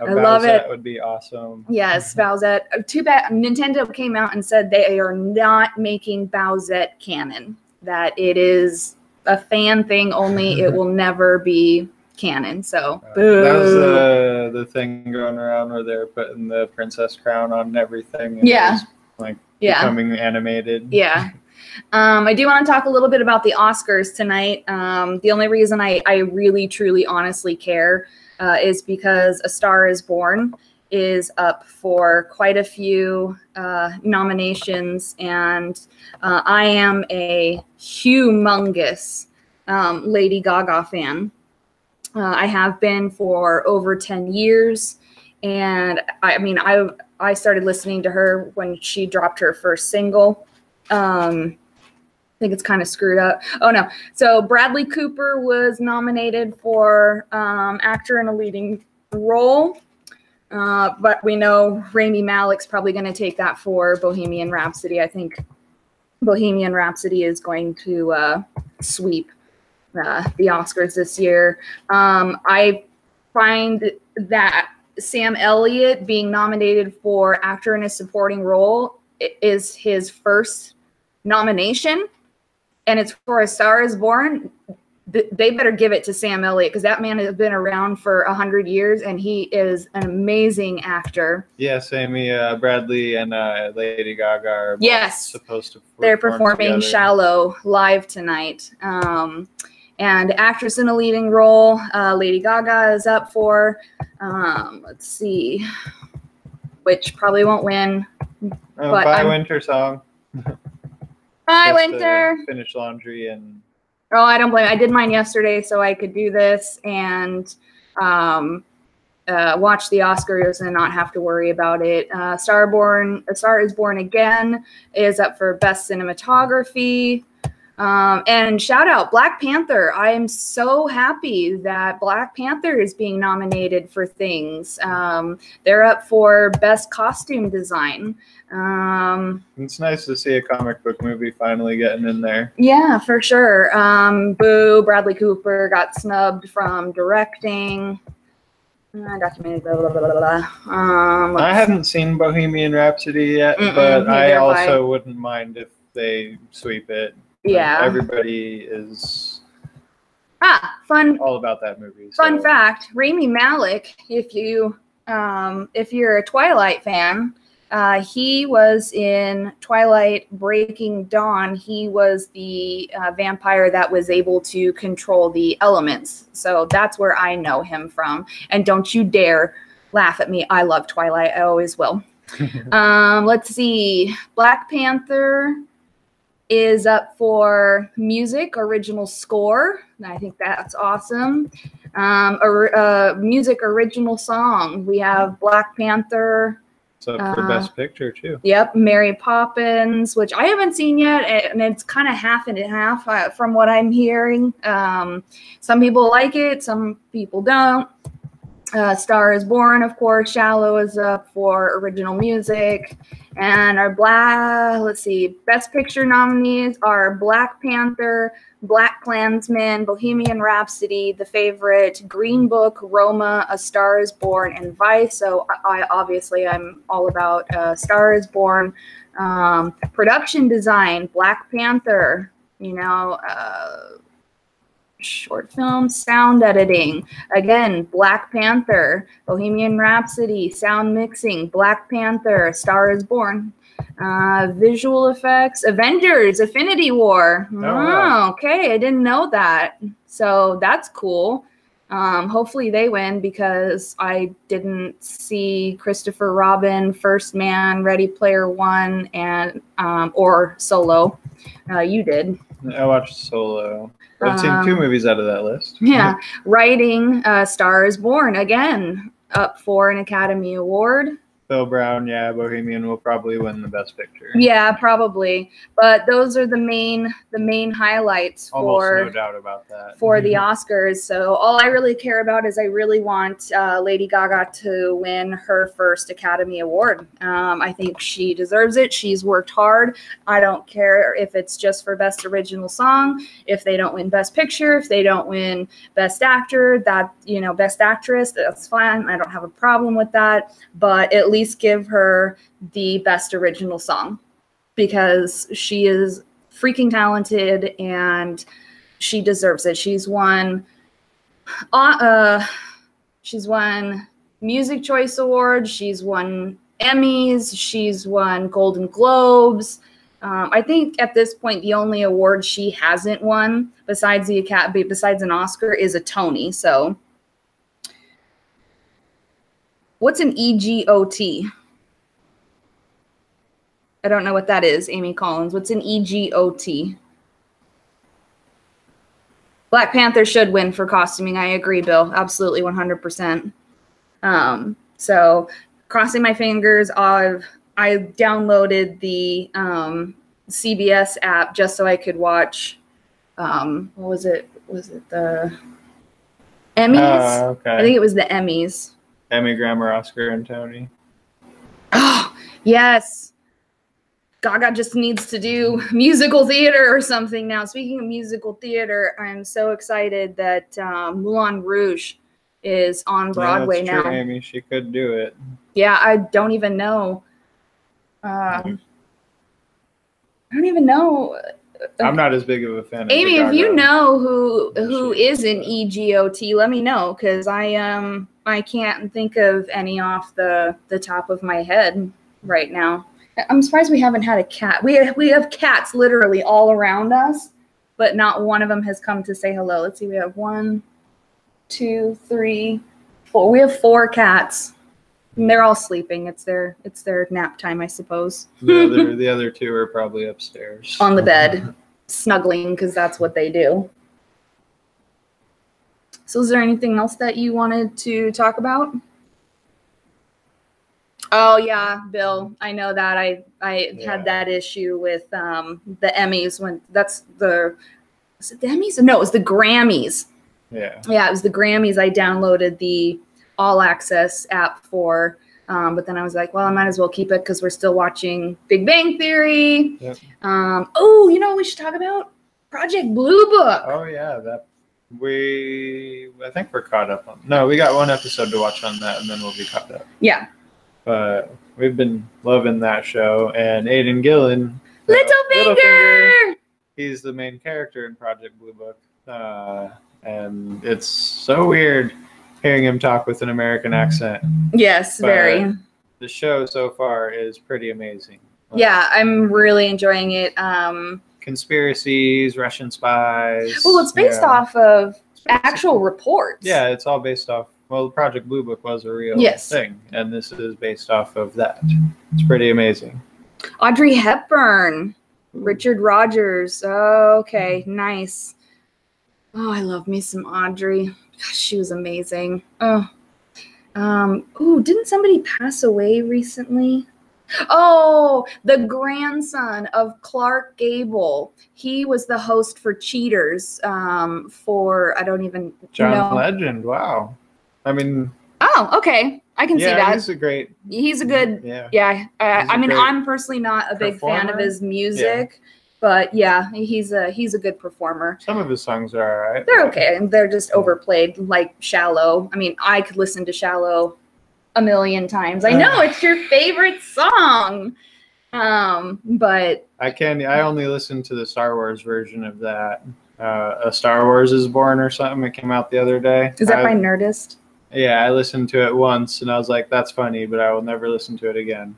I love it. That would be awesome. Yes, Bowsette. Too bad Nintendo came out and said they are not making Bowsette canon. That it is a fan thing only. It will never be canon. So boo. That was the thing going around where they're putting the princess crown on everything. And it was, becoming animated. Yeah. I do want to talk a little bit about the Oscars tonight. The only reason I really, truly, honestly care is because A Star is Born is up for quite a few nominations, and I am a humongous Lady Gaga fan. I have been for over 10 years, and I I started listening to her when she dropped her first single. I think it's kind of screwed up. Oh no. So Bradley Cooper was nominated for actor in a leading role. But we know Rami Malek's probably going to take that for Bohemian Rhapsody. I think Bohemian Rhapsody is going to sweep the Oscars this year. I find that Sam Elliott being nominated for actor in a supporting role is his first nomination, and it's for A Star Is Born. They better give it to Sam Elliott, because that man has been around for 100 years, and he is an amazing actor. Yeah, Sammy, Bradley, and Lady Gaga are supposed to They're performing together. Shallow live tonight. And actress in a leading role, Lady Gaga is up for, let's see, which probably won't win. But By Winter song. Bye, Winter. Finish laundry and... Oh, I don't blame. I did mine yesterday so I could do this and watch the Oscars and not have to worry about it. A Star Is Born Again is up for Best Cinematography. And shout out Black Panther. I am so happy that Black Panther is being nominated for things. They're up for Best Costume Design. It's nice to see a comic book movie finally getting in there. Yeah, for sure. Boo, Bradley Cooper got snubbed from directing. Documented, blah, blah, blah, blah, blah. I haven't seen Bohemian Rhapsody yet, but I also wouldn't mind if they sweep it. Yeah. Everybody is fun. all about that movie. Fun fact, Rami Malek, if you're a Twilight fan, he was in Twilight Breaking Dawn. He was the vampire that was able to control the elements. So that's where I know him from. And don't you dare laugh at me. I love Twilight. I always will. Let's see. Black Panther is up for music, original score. I think that's awesome. Music, original song. We have Black Panther. It's up for Best Picture, too. Yep, Mary Poppins, which I haven't seen yet, and it's kind of half and half from what I'm hearing. Some people like it, some people don't. Star Is Born, of course. Shallow is up for original music. And our Best Picture nominees are Black Panther, Black Klansman, Bohemian Rhapsody, The Favorite, Green Book, Roma, A Star Is Born, and Vice. So I'm all about Star Is Born. Production design, Black Panther, short film, sound editing, again, Black Panther, Bohemian Rhapsody, sound mixing, Black Panther, A Star Is Born. Visual effects, Avengers, Infinity War. Wow. Okay, I didn't know that. So that's cool. Hopefully they win, because I didn't see Christopher Robin, First Man, Ready Player One, and or Solo. You did. I watched Solo. I've seen 2 movies out of that list. Yeah. Writing, Star Is Born, again, up for an Academy Award. Phil Brown, Bohemian will probably win the Best Picture. Yeah, probably. But those are the main highlights Almost no doubt about that. for the Oscars. So all I really care about is I really want Lady Gaga to win her first Academy Award. I think she deserves it. She's worked hard. I don't care if it's just for Best Original Song, if they don't win Best Picture, if they don't win Best Actor, Best Actress, that's fine. I don't have a problem with that. But at least give her the Best Original Song, because she is freaking talented and she deserves it. She's won Music Choice Awards, she's won Emmys, she's won Golden Globes. I think at this point the only award she hasn't won besides an Oscar is a Tony. So what's an EGOT? I don't know what that is, Amy Collins. What's an EGOT? Black Panther should win for costuming. I agree, Bill. Absolutely, 100%. So crossing my fingers. I downloaded the CBS app just so I could watch. What was it? Was it the Emmys? Okay. I think it was the Emmys. Emmy, Grammer, Oscar, and Tony. Oh, yes. Gaga just needs to do musical theater or something now. Speaking of musical theater, I'm so excited that Moulin Rouge is on Broadway that's now. True, Amy, she could do it. Yeah, I don't even know. I don't even know. I'm not as big of a fan. Amy, of if you know who She- is an EGOT, let me know, because I can't think of any off the top of my head right now. I'm surprised we haven't had a cat. We have cats literally all around us, but not one of them has come to say hello. Let's see, we have 1, 2, 3, 4. We have 4 cats. And they're all sleeping. It's their nap time, I suppose. The other 2 are probably upstairs On the bed, snuggling, because that's what they do. So is there anything else that you wanted to talk about? Oh yeah, Bill, I know that I had that issue with the Emmys when was it the Emmys? No, it was the Grammys. Yeah, it was the Grammys. I downloaded the All Access app for, but then I was like, well, I might as well keep it because we're still watching Big Bang Theory. Yep. Oh, you know what we should talk about? Project Blue Book. Oh yeah, I think we're caught up on. No, we got 1 episode to watch on that, and then we'll be caught up. Yeah. But we've been loving that show, and Aidan Gillen, Littlefinger. He's the main character in Project Blue Book, and it's so weird hearing him talk with an American accent. Yes, But very. The show so far is pretty amazing. Yeah, I'm really enjoying it. Conspiracies, Russian spies. Well, it's based off of actual reports. Yeah, it's all based off. Well, Project Blue Book was a real thing, and this is based off of that. It's pretty amazing. Audrey Hepburn, Richard Rogers. Oh, okay, nice. Oh, I love me some Audrey. Gosh, she was amazing. Oh, didn't somebody pass away recently? Oh, the grandson of Clark Gable. He was the host for Cheaters. For I don't even know. John Legend. Wow. I mean. Oh, okay. I can see that. He's a good. Yeah. I mean, I'm personally not a big fan of his music, but yeah, he's a good performer. Some of his songs are all right. They're okay, and they're just overplayed, like "Shallow." I mean, I could listen to "Shallow" a million times. I know it's your favorite song, but I only listened to the Star Wars version of that. A Star Wars is Born or something. It came out the other day. Is that by Nerdist? Yeah, I listened to it once and I was like, that's funny, but I will never listen to it again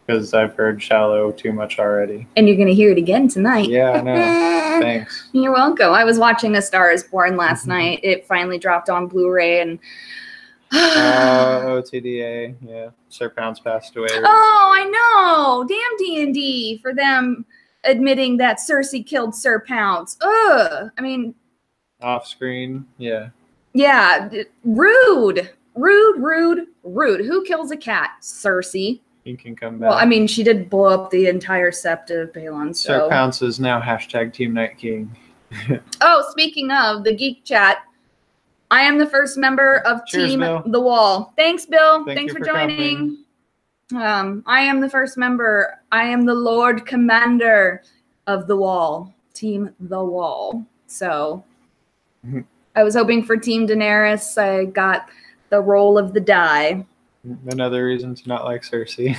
because I've heard Shallow too much already. And you're going to hear it again tonight. Yeah, I know. Thanks. You're welcome. I was watching A Star is Born last night. It finally dropped on Blu-ray and OTDA, yeah. Sir Pounds passed away. Oh, I know. Damn D&D for them admitting that Cersei killed Sir Pounds. Ugh. I mean, off screen, yeah. Yeah, rude. Who kills a cat? Cersei. He can come back. Well, I mean, she did blow up the entire sept of Balon. So. Sir Pounce is now #Team Night King. Oh, speaking of the Geek Chat, I am the first member of Team Bill. The Wall. Thanks, Bill. Thanks you for joining. I am the first member. I am the Lord Commander of The Wall. Team The Wall. So I was hoping for Team Daenerys. I got the roll of the die. Another reason to not like Cersei.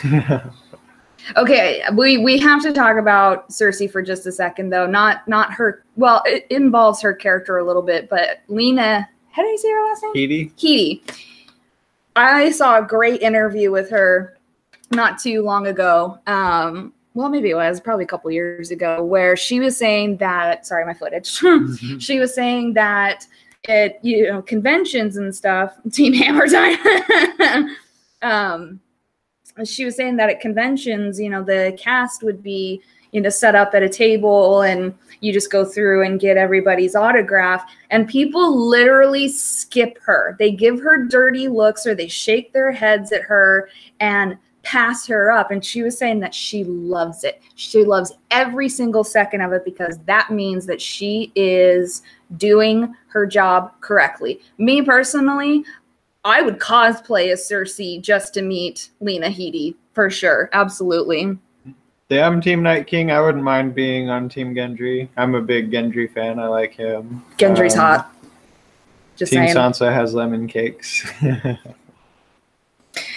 Okay, we have to talk about Cersei for just a second, though. Not her. Well, it involves her character a little bit, but Lena. How do you say her last name? Keedy. I saw a great interview with her not too long ago. Well, maybe it was probably a couple years ago, where she was saying that. Sorry, my footage. She was saying that at conventions and stuff. Team Hammer time. She was saying that at conventions, the cast would be, set up at a table and you just go through and get everybody's autograph. And people literally skip her. They give her dirty looks or they shake their heads at her and pass her up. And she was saying that she loves it. She loves every single second of it because that means that she is doing her job correctly. Me personally, I would cosplay as Cersei just to meet Lena Headey for sure. Absolutely. Yeah, I'm Team Night King. I wouldn't mind being on Team Gendry. I'm a big Gendry fan. I like him. Gendry's hot. Just Team saying. Sansa has lemon cakes.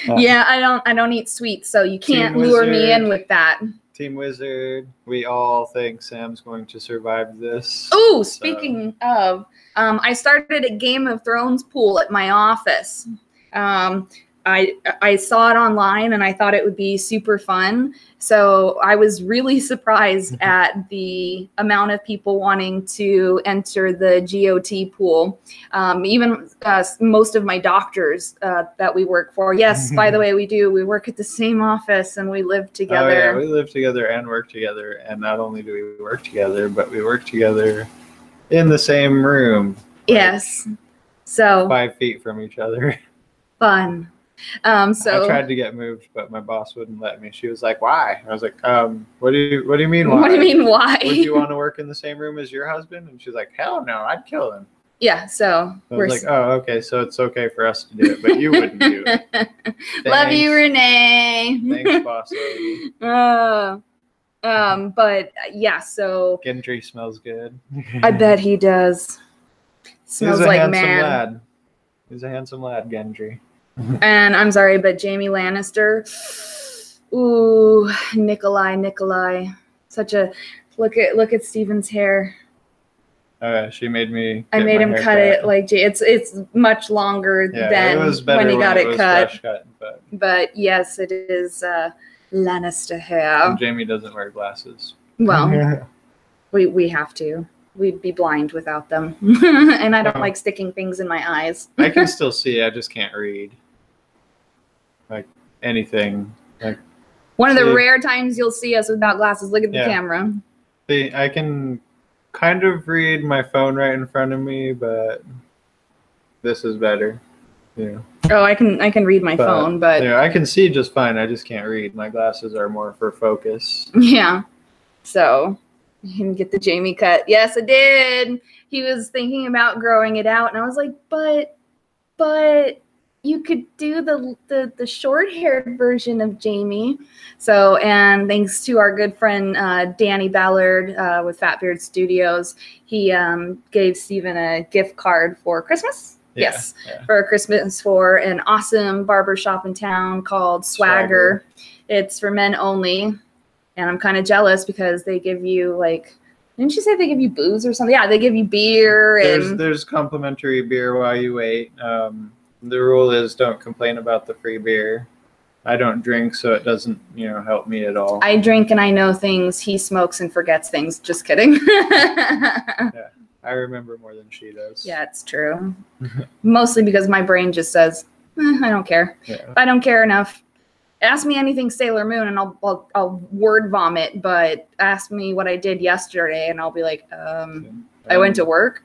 Yeah, I don't eat sweets, so you can't lure me in with that. Team Wizard. We all think Sam's going to survive this. Oh, speaking of, I started a Game of Thrones pool at my office. I saw it online and I thought it would be super fun. So I was really surprised at the amount of people wanting to enter the GOT pool. Even most of my doctors that we work for. Yes, by the way, we do. We work at the same office and we live together. Oh, yeah, we live together and work together. And not only do we work together, but we work together in the same room. Yes. So 5 feet from each other. Fun. So I tried to get moved, but my boss wouldn't let me. She was like, "Why?" I was like, what do you mean why? What do you mean why? Would you want to work in the same room as your husband?" And she's like, "Hell no, I'd kill him." Yeah, so I was like, "Oh, okay, so it's okay for us to do it, but you wouldn't do it." Love you, Renee. Thanks, boss lady. But yeah, so Gendry smells good. I bet he does. Smells He's a like handsome man. lad. He's a handsome lad, Gendry. And I'm sorry, but Jaime Lannister. Ooh, Nikolai. Such a look at Steven's hair. She made me. I made him cut it like it's much longer than it was better when he got it cut. Fresh cut. But yes, it is Lannister hair. And Jaime doesn't wear glasses. Well, we have to. We'd be blind without them. And I don't like sticking things in my eyes. I can still see. I just can't read. Like anything. Like one of the rare times you'll see us without glasses. Look at the camera. See, I can kind of read my phone right in front of me, but this is better. Yeah. Oh, I can read my phone, but yeah, I can see just fine. I just can't read. My glasses are more for focus. Yeah. So you can get the Jaime cut. Yes, I did. He was thinking about growing it out, and I was like, but you could do the short-haired version of Jaime. So, and thanks to our good friend Danny Ballard with Fatbeard Studios, he gave Steven a gift card for Christmas. Yeah, yes, for Christmas for an awesome barbershop in town called Swagger. It's for men only. And I'm kind of jealous because they give you didn't you say they give you booze or something? Yeah, they give you beer. There's complimentary beer while you wait. The rule is don't complain about the free beer. I don't drink, so it doesn't, help me at all. I drink and I know things. He smokes and forgets things. Just kidding. Yeah, I remember more than she does. Yeah, it's true. Mostly because my brain just says, I don't care. Yeah. If I don't care enough, ask me anything Sailor Moon and I'll word vomit, but ask me what I did yesterday and I'll be like, I went to work.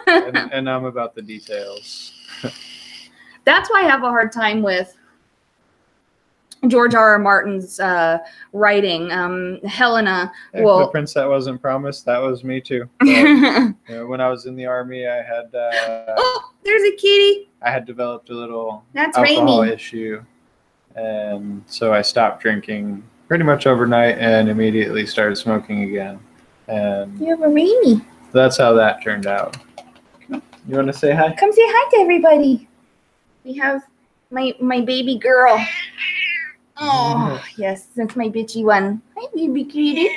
and I'm about the details. That's why I have a hard time with George R.R. Martin's writing. Helena The Prince That Wasn't Promised, that was me too. But, when I was in the Army, I had oh, there's a kitty. I had developed a little That's alcohol Rainy. issue. And so I stopped drinking pretty much overnight and immediately started smoking again. And You have a Rainy. that's how that turned out. You want to say hi? Come say hi to everybody. We have my baby girl. Oh, yes, that's my bitchy one. Hi, baby cutie.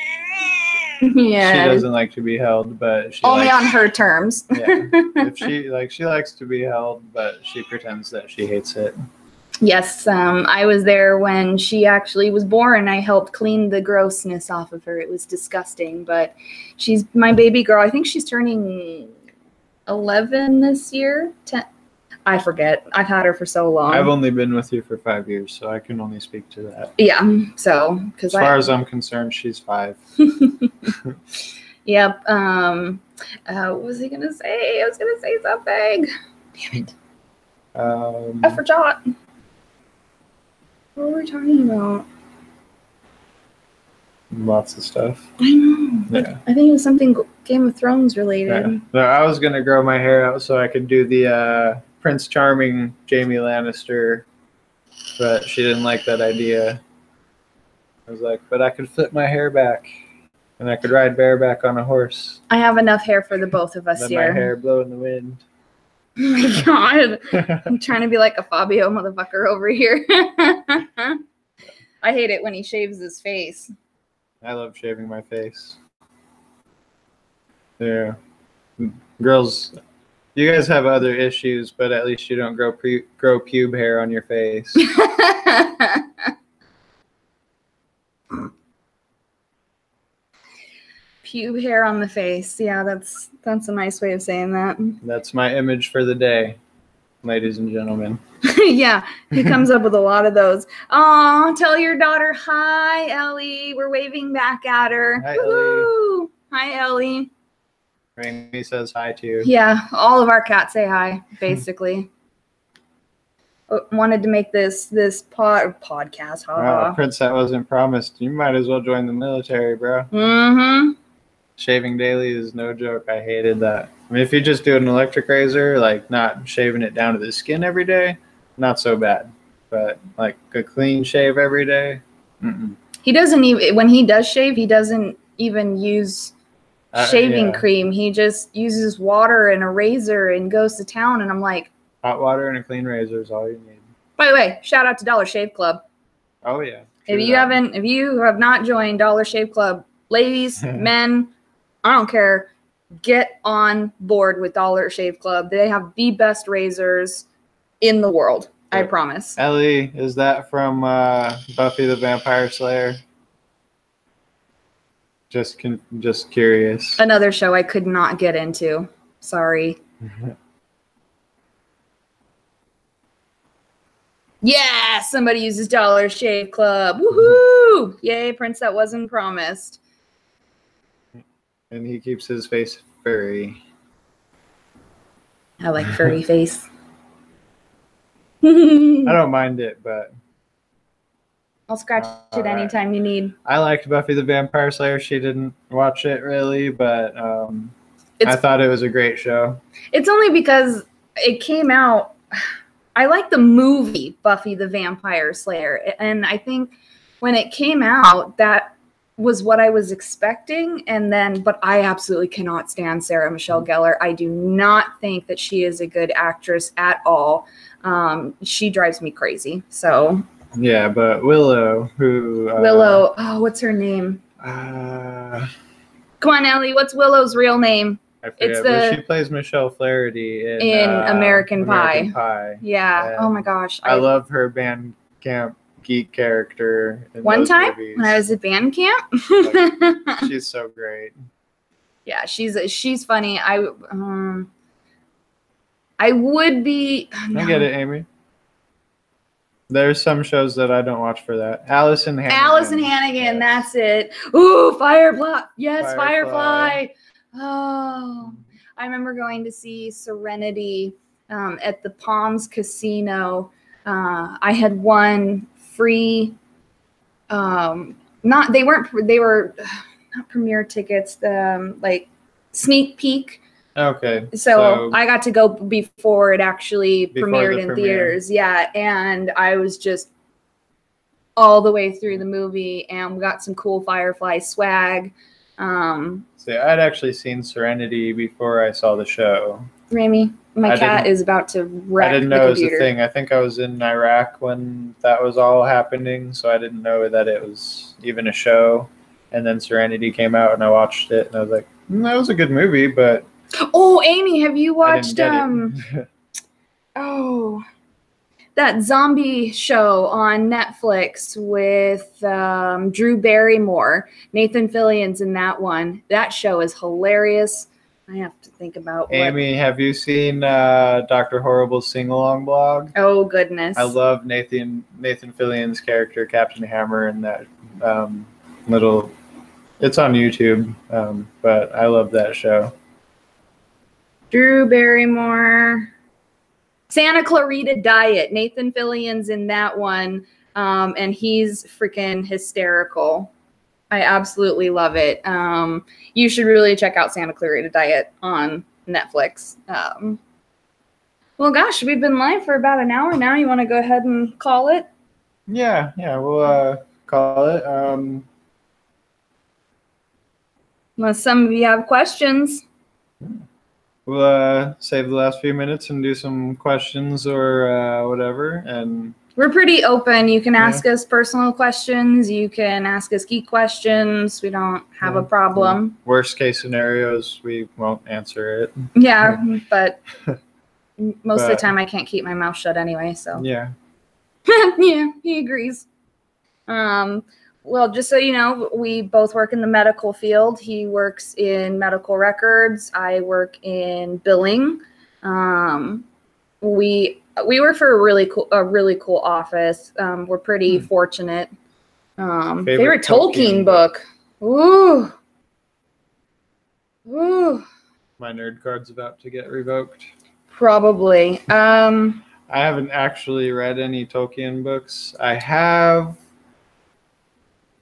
Yeah. She doesn't like to be held, but she only likes, on her terms. Yeah. If she likes to be held, but she pretends that she hates it. Yes, I was there when she actually was born. I helped clean the grossness off of her. It was disgusting, but she's my baby girl. I think she's turning 11 this year. I forget. I've had her for so long. I've only been with you for 5 years, so I can only speak to that. Yeah. So, as far as I'm concerned, she's 5. Yep. What was he gonna say? I was gonna say something. Damn it. I forgot. What were we talking about? Lots of stuff. I know. Yeah. I think it was something Game of Thrones related. Yeah. No, I was gonna grow my hair out so I could do the Prince Charming Jaime Lannister, but she didn't like that idea. I was like, but I could flip my hair back, and I could ride bareback on a horse. I have enough hair for the both of us Let here. my hair blow in the wind. Oh my god. I'm trying to be like a Fabio motherfucker over here. I hate it when he shaves his face. I love shaving my face. Yeah. Girls, you guys have other issues, but at least you don't grow pube hair on your face. Pube hair on the face. Yeah, that's a nice way of saying that. That's my image for the day, ladies and gentlemen. Yeah, he comes up with a lot of those. Aw, tell your daughter hi, Ellie. We're waving back at her. Hi, Ellie. Hi, Ellie. Rainy says hi to you. Yeah, all of our cats say hi, basically. Wanted to make this podcast. Wow, Prince, that wasn't promised. You might as well join the military, bro. Mm-hmm. Shaving daily is no joke. I hated that. I mean, if you just do an electric razor, like not shaving it down to the skin every day, not so bad. But like a clean shave every day, He doesn't even, when he does shave, he doesn't even use shaving cream. He just uses water and a razor and goes to town. And I'm like, hot water and a clean razor is all you need. by the way, shout out to Dollar Shave Club. Oh yeah. If you have not joined Dollar Shave Club, ladies, men, I don't care, get on board with Dollar Shave Club. They have the best razors in the world. I promise. Ellie, is that from Buffy the Vampire Slayer? Just curious. Another show I could not get into. Sorry. Yeah, somebody uses Dollar Shave Club. Woohoo! Yay, Prince, that wasn't promised. And he keeps his face furry. I like furry face. I don't mind it, but I'll scratch it anytime you need. I liked Buffy the Vampire Slayer. She didn't watch it really, but I thought it was a great show. It's only because it came out. I like the movie Buffy the Vampire Slayer, and I think when it came out, that was what I was expecting. But I absolutely cannot stand Sarah Michelle Gellar. I do not think that she is a good actress at all. She drives me crazy. So yeah, but Willow, what's her name? Come on, Ellie. What's Willow's real name? I forget, but she plays Michelle Flaherty in American Pie. Yeah. And oh my gosh. I love her band camp geek character. One time movies. When I was at band camp, she's so great. Yeah, she's funny. I would be. No. I get it, Amy. There's some shows that I don't watch for that. Allison Hannigan. Yes. That's it. Ooh, Firefly. Yes, Firefly. Oh, I remember going to see Serenity at the Palms Casino. I had won free. They were not premiere tickets. Like sneak peek. Okay. So I got to go before it actually premiered in theaters. Yeah, and I was just all the way through the movie, and we got some cool Firefly swag. See, I'd actually seen Serenity before I saw the show. Rami, my cat is about to wreck the computer. I didn't know it was a thing. I think I was in Iraq when that was all happening, so I didn't know that it was even a show. And then Serenity came out, and I watched it, and I was like, that was a good movie, but... Oh, Amy, have you watched that zombie show on Netflix with Drew Barrymore? Nathan Fillion's in that one. That show is hilarious. I have to think about Amy, have you seen Dr. Horrible's sing-along blog? Oh, goodness. I love Nathan Fillion's character, Captain Hammer, and that little... It's on YouTube, but I love that show. Drew Barrymore. Santa Clarita Diet. Nathan Fillion's in that one, and he's freaking hysterical. I absolutely love it. You should really check out Santa Clarita Diet on Netflix. Well, gosh, we've been live for about an hour now. You want to go ahead and call it? Yeah, we'll call it. Unless some of you have questions. We'll save the last few minutes and do some questions or whatever. And we're pretty open. You can ask us personal questions. You can ask us geek questions. We don't have a problem. Worst case scenarios, we won't answer it. Yeah, but most of the time I can't keep my mouth shut anyway. So yeah, yeah, he agrees. Well, just so you know, we both work in the medical field. He works in medical records. I work in billing. We work for a really cool office. We're pretty fortunate. Favorite Tolkien book. Ooh. My nerd card's about to get revoked. Probably. I haven't actually read any Tolkien books. I have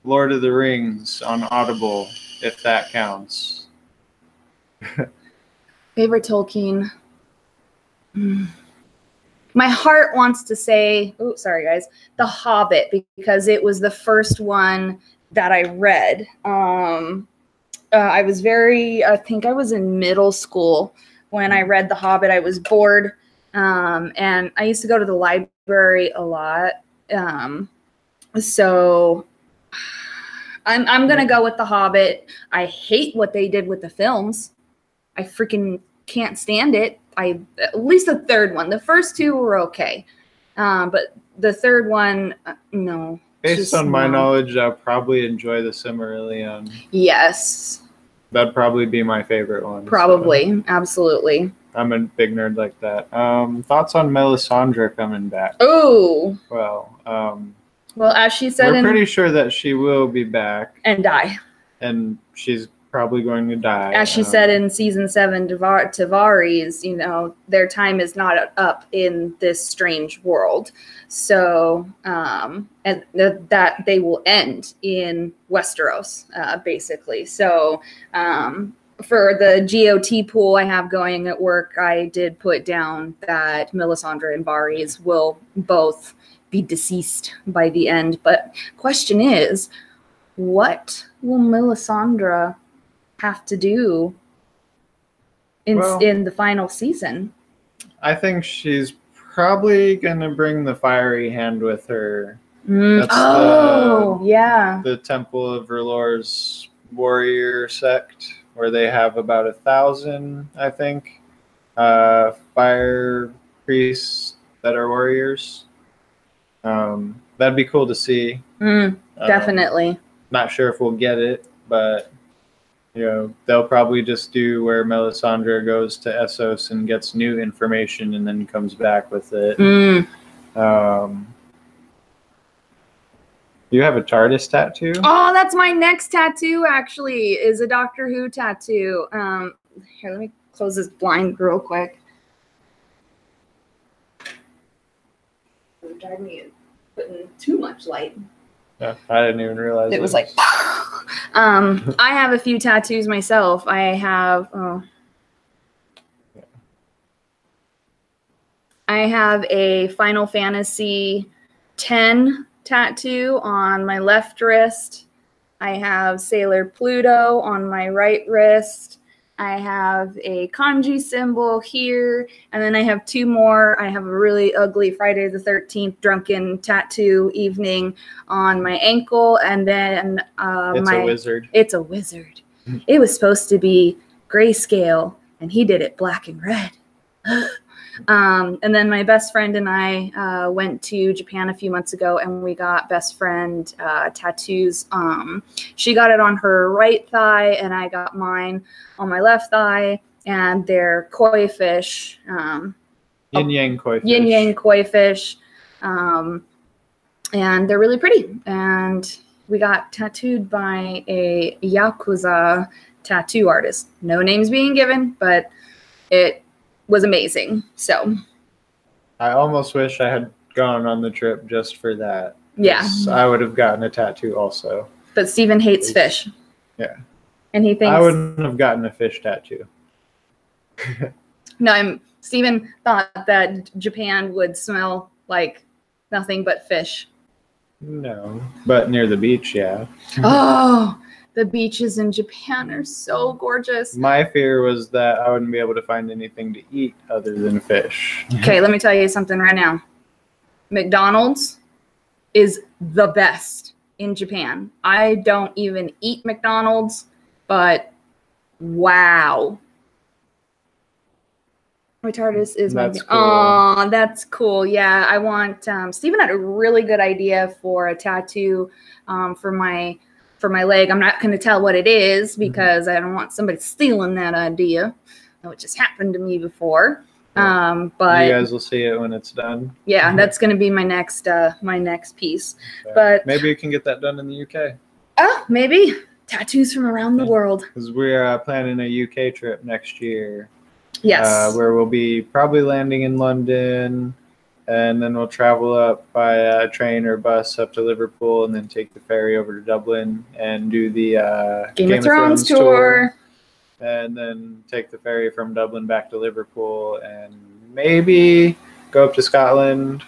Lord of the Rings on Audible, if that counts. Favorite Tolkien. My heart wants to say, oh, sorry guys, The Hobbit, because it was the first one that I read. I think I was in middle school when I read The Hobbit. I was bored, and I used to go to the library a lot. So I'm going to go with The Hobbit. I hate what they did with the films. I freaking can't stand it. At least the third one. The first two were okay. But the third one, no. Based on my knowledge, I'll probably enjoy the Silmarillion. Yes. That'd probably be my favorite one. Probably. So. Absolutely. I'm a big nerd like that. Thoughts on Melisandre coming back? Oh. Well, as she said, we're pretty sure that she will be back and die. And she's probably going to die. As she said in season 7, Tavares, their time is not up in this strange world. So, and that they will end in Westeros, basically. So, for the GOT pool I have going at work, I did put down that Melisandre and Varys will both be deceased by the end. But question is, what will Melisandre have to do in the final season? I think she's probably gonna bring the fiery hand with her. That's the Temple of R'hllor's warrior sect, where they have about 1,000, I think, fire priests that are warriors. That'd be cool to see. Definitely. Not sure if we'll get it, but they'll probably just do where Melisandre goes to Essos and gets new information and then comes back with it. You have a TARDIS tattoo? Oh, that's my next tattoo, actually, is a Doctor Who tattoo. Here, let me close this blind real quick. It drive me putting too much light. Yeah, I didn't even realize it was like. I have a few tattoos myself. I have a Final Fantasy X tattoo on my left wrist. I have Sailor Pluto on my right wrist. I have a kanji symbol here, and then I have 2 more. I have a really ugly Friday the 13th drunken tattoo evening on my ankle, and then it's a wizard. It's a wizard. It was supposed to be grayscale, and he did it black and red. And then my best friend and I went to Japan a few months ago, and we got best friend tattoos. She got it on her right thigh, and I got mine on my left thigh. and they're koi fish. Yin yang koi fish. Yin yang koi fish. And they're really pretty. And we got tattooed by a Yakuza tattoo artist. No names being given, but it was amazing. So I almost wish I had gone on the trip just for that. Yeah. I would have gotten a tattoo also. But Steven hates fish. Yeah. And he thinks I wouldn't have gotten a fish tattoo. No, Steven thought that Japan would smell like nothing but fish. No, but near the beach, yeah. Oh, the beaches in Japan are so gorgeous. My fear was that I wouldn't be able to find anything to eat other than fish. Okay, let me tell you something right now. McDonald's is the best in Japan. I don't even eat McDonald's, but wow. My TARDIS is my... That's cool. Oh, that's cool. Yeah, I want... Steven had a really good idea for a tattoo for my leg. I'm not going to tell what it is because I don't want somebody stealing that idea, which just happened to me before. But you guys will see it when it's done. Yeah, that's going to be my next piece. Okay. But maybe you can get that done in the UK. Oh, maybe tattoos from around the world. Because we're planning a UK trip next year. Yes. Where we'll be probably landing in London, and then we'll travel up by train or bus up to Liverpool, and then take the ferry over to Dublin and do the Game of Thrones tour. And then take the ferry from Dublin back to Liverpool, and maybe go up to Scotland,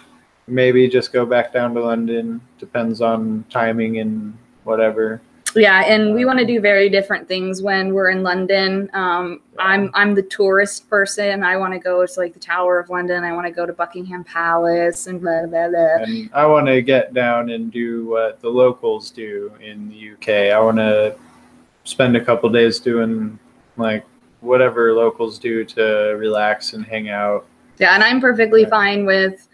maybe just go back down to London. Depends on timing and whatever. Yeah, and we want to do very different things when we're in London. I'm the tourist person. I want to go to like the Tower of London. I want to go to Buckingham Palace and blah, blah, blah. And I want to get down and do what the locals do in the UK. I want to spend a couple days doing like whatever locals do to relax and hang out. Yeah, and I'm perfectly fine with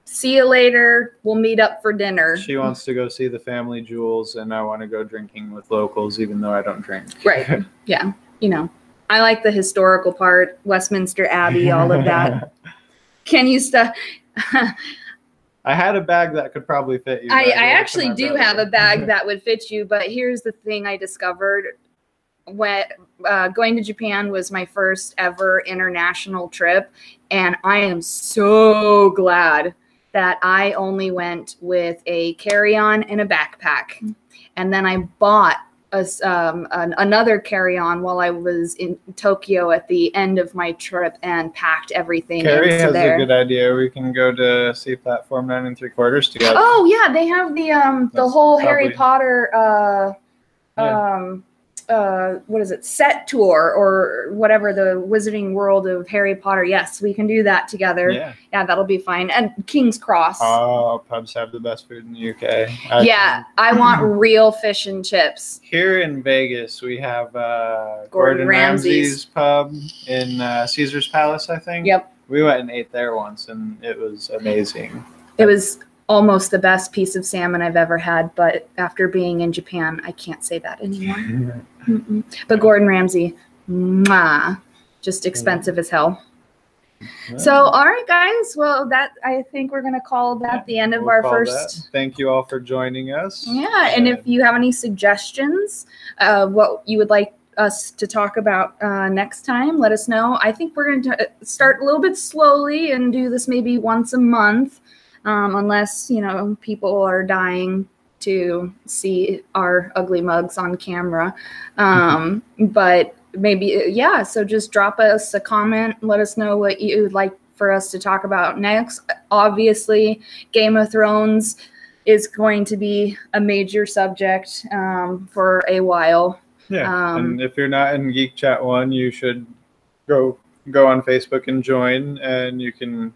see you later. We'll meet up for dinner. She wants to go see the family jewels, and I want to go drinking with locals, even though I don't drink. Right. Yeah. You know, I like the historical part, Westminster Abbey, all of that. Can you stuff? I had a bag that could probably fit you. I actually do have a bag that would fit you, but here's the thing I discovered. When going to Japan was my first ever international trip, and I am so glad that I only went with a carry-on and a backpack. And then I bought another carry-on while I was in Tokyo at the end of my trip and packed everything Carrie into has there. a good idea. We can go to see Platform 9 3/4 together. Oh, yeah, they have the whole Harry Potter what is it, set tour or whatever, the Wizarding World of Harry Potter. Yes, we can do that together. Yeah, that'll be fine. And King's Cross. Oh, pubs have the best food in the UK. I want real fish and chips. Here in Vegas, we have Gordon Ramsay's pub in Caesar's Palace, I think. Yep. We went and ate there once, and it was amazing. It was almost the best piece of salmon I've ever had, but after being in Japan, I can't say that anymore. But Gordon Ramsay, just expensive as hell. So, all right, guys. Well, I think we're going to call that the end of our first. Thank you all for joining us. Yeah, and if you have any suggestions, what you would like us to talk about next time, let us know. I think we're going to start a little bit slowly and do this maybe once a month. Unless, people are dying to see our ugly mugs on camera. But maybe, so just drop us a comment. Let us know what you would like for us to talk about next. Obviously, Game of Thrones is going to be a major subject for a while. Yeah, and if you're not in Geek Chat 1, you should go on Facebook and join, and you can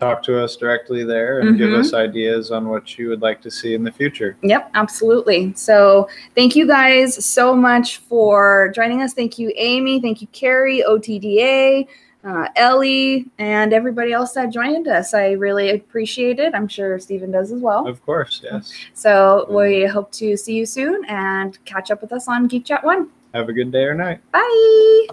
talk to us directly there and give us ideas on what you would like to see in the future. Yep, absolutely. So thank you guys so much for joining us. Thank you, Amy. Thank you, Carrie, OTDA, Ellie, and everybody else that joined us. I really appreciate it. I'm sure Steven does as well. Of course, yes. So we hope to see you soon and catch up with us on Geek Chat 1. Have a good day or night. Bye.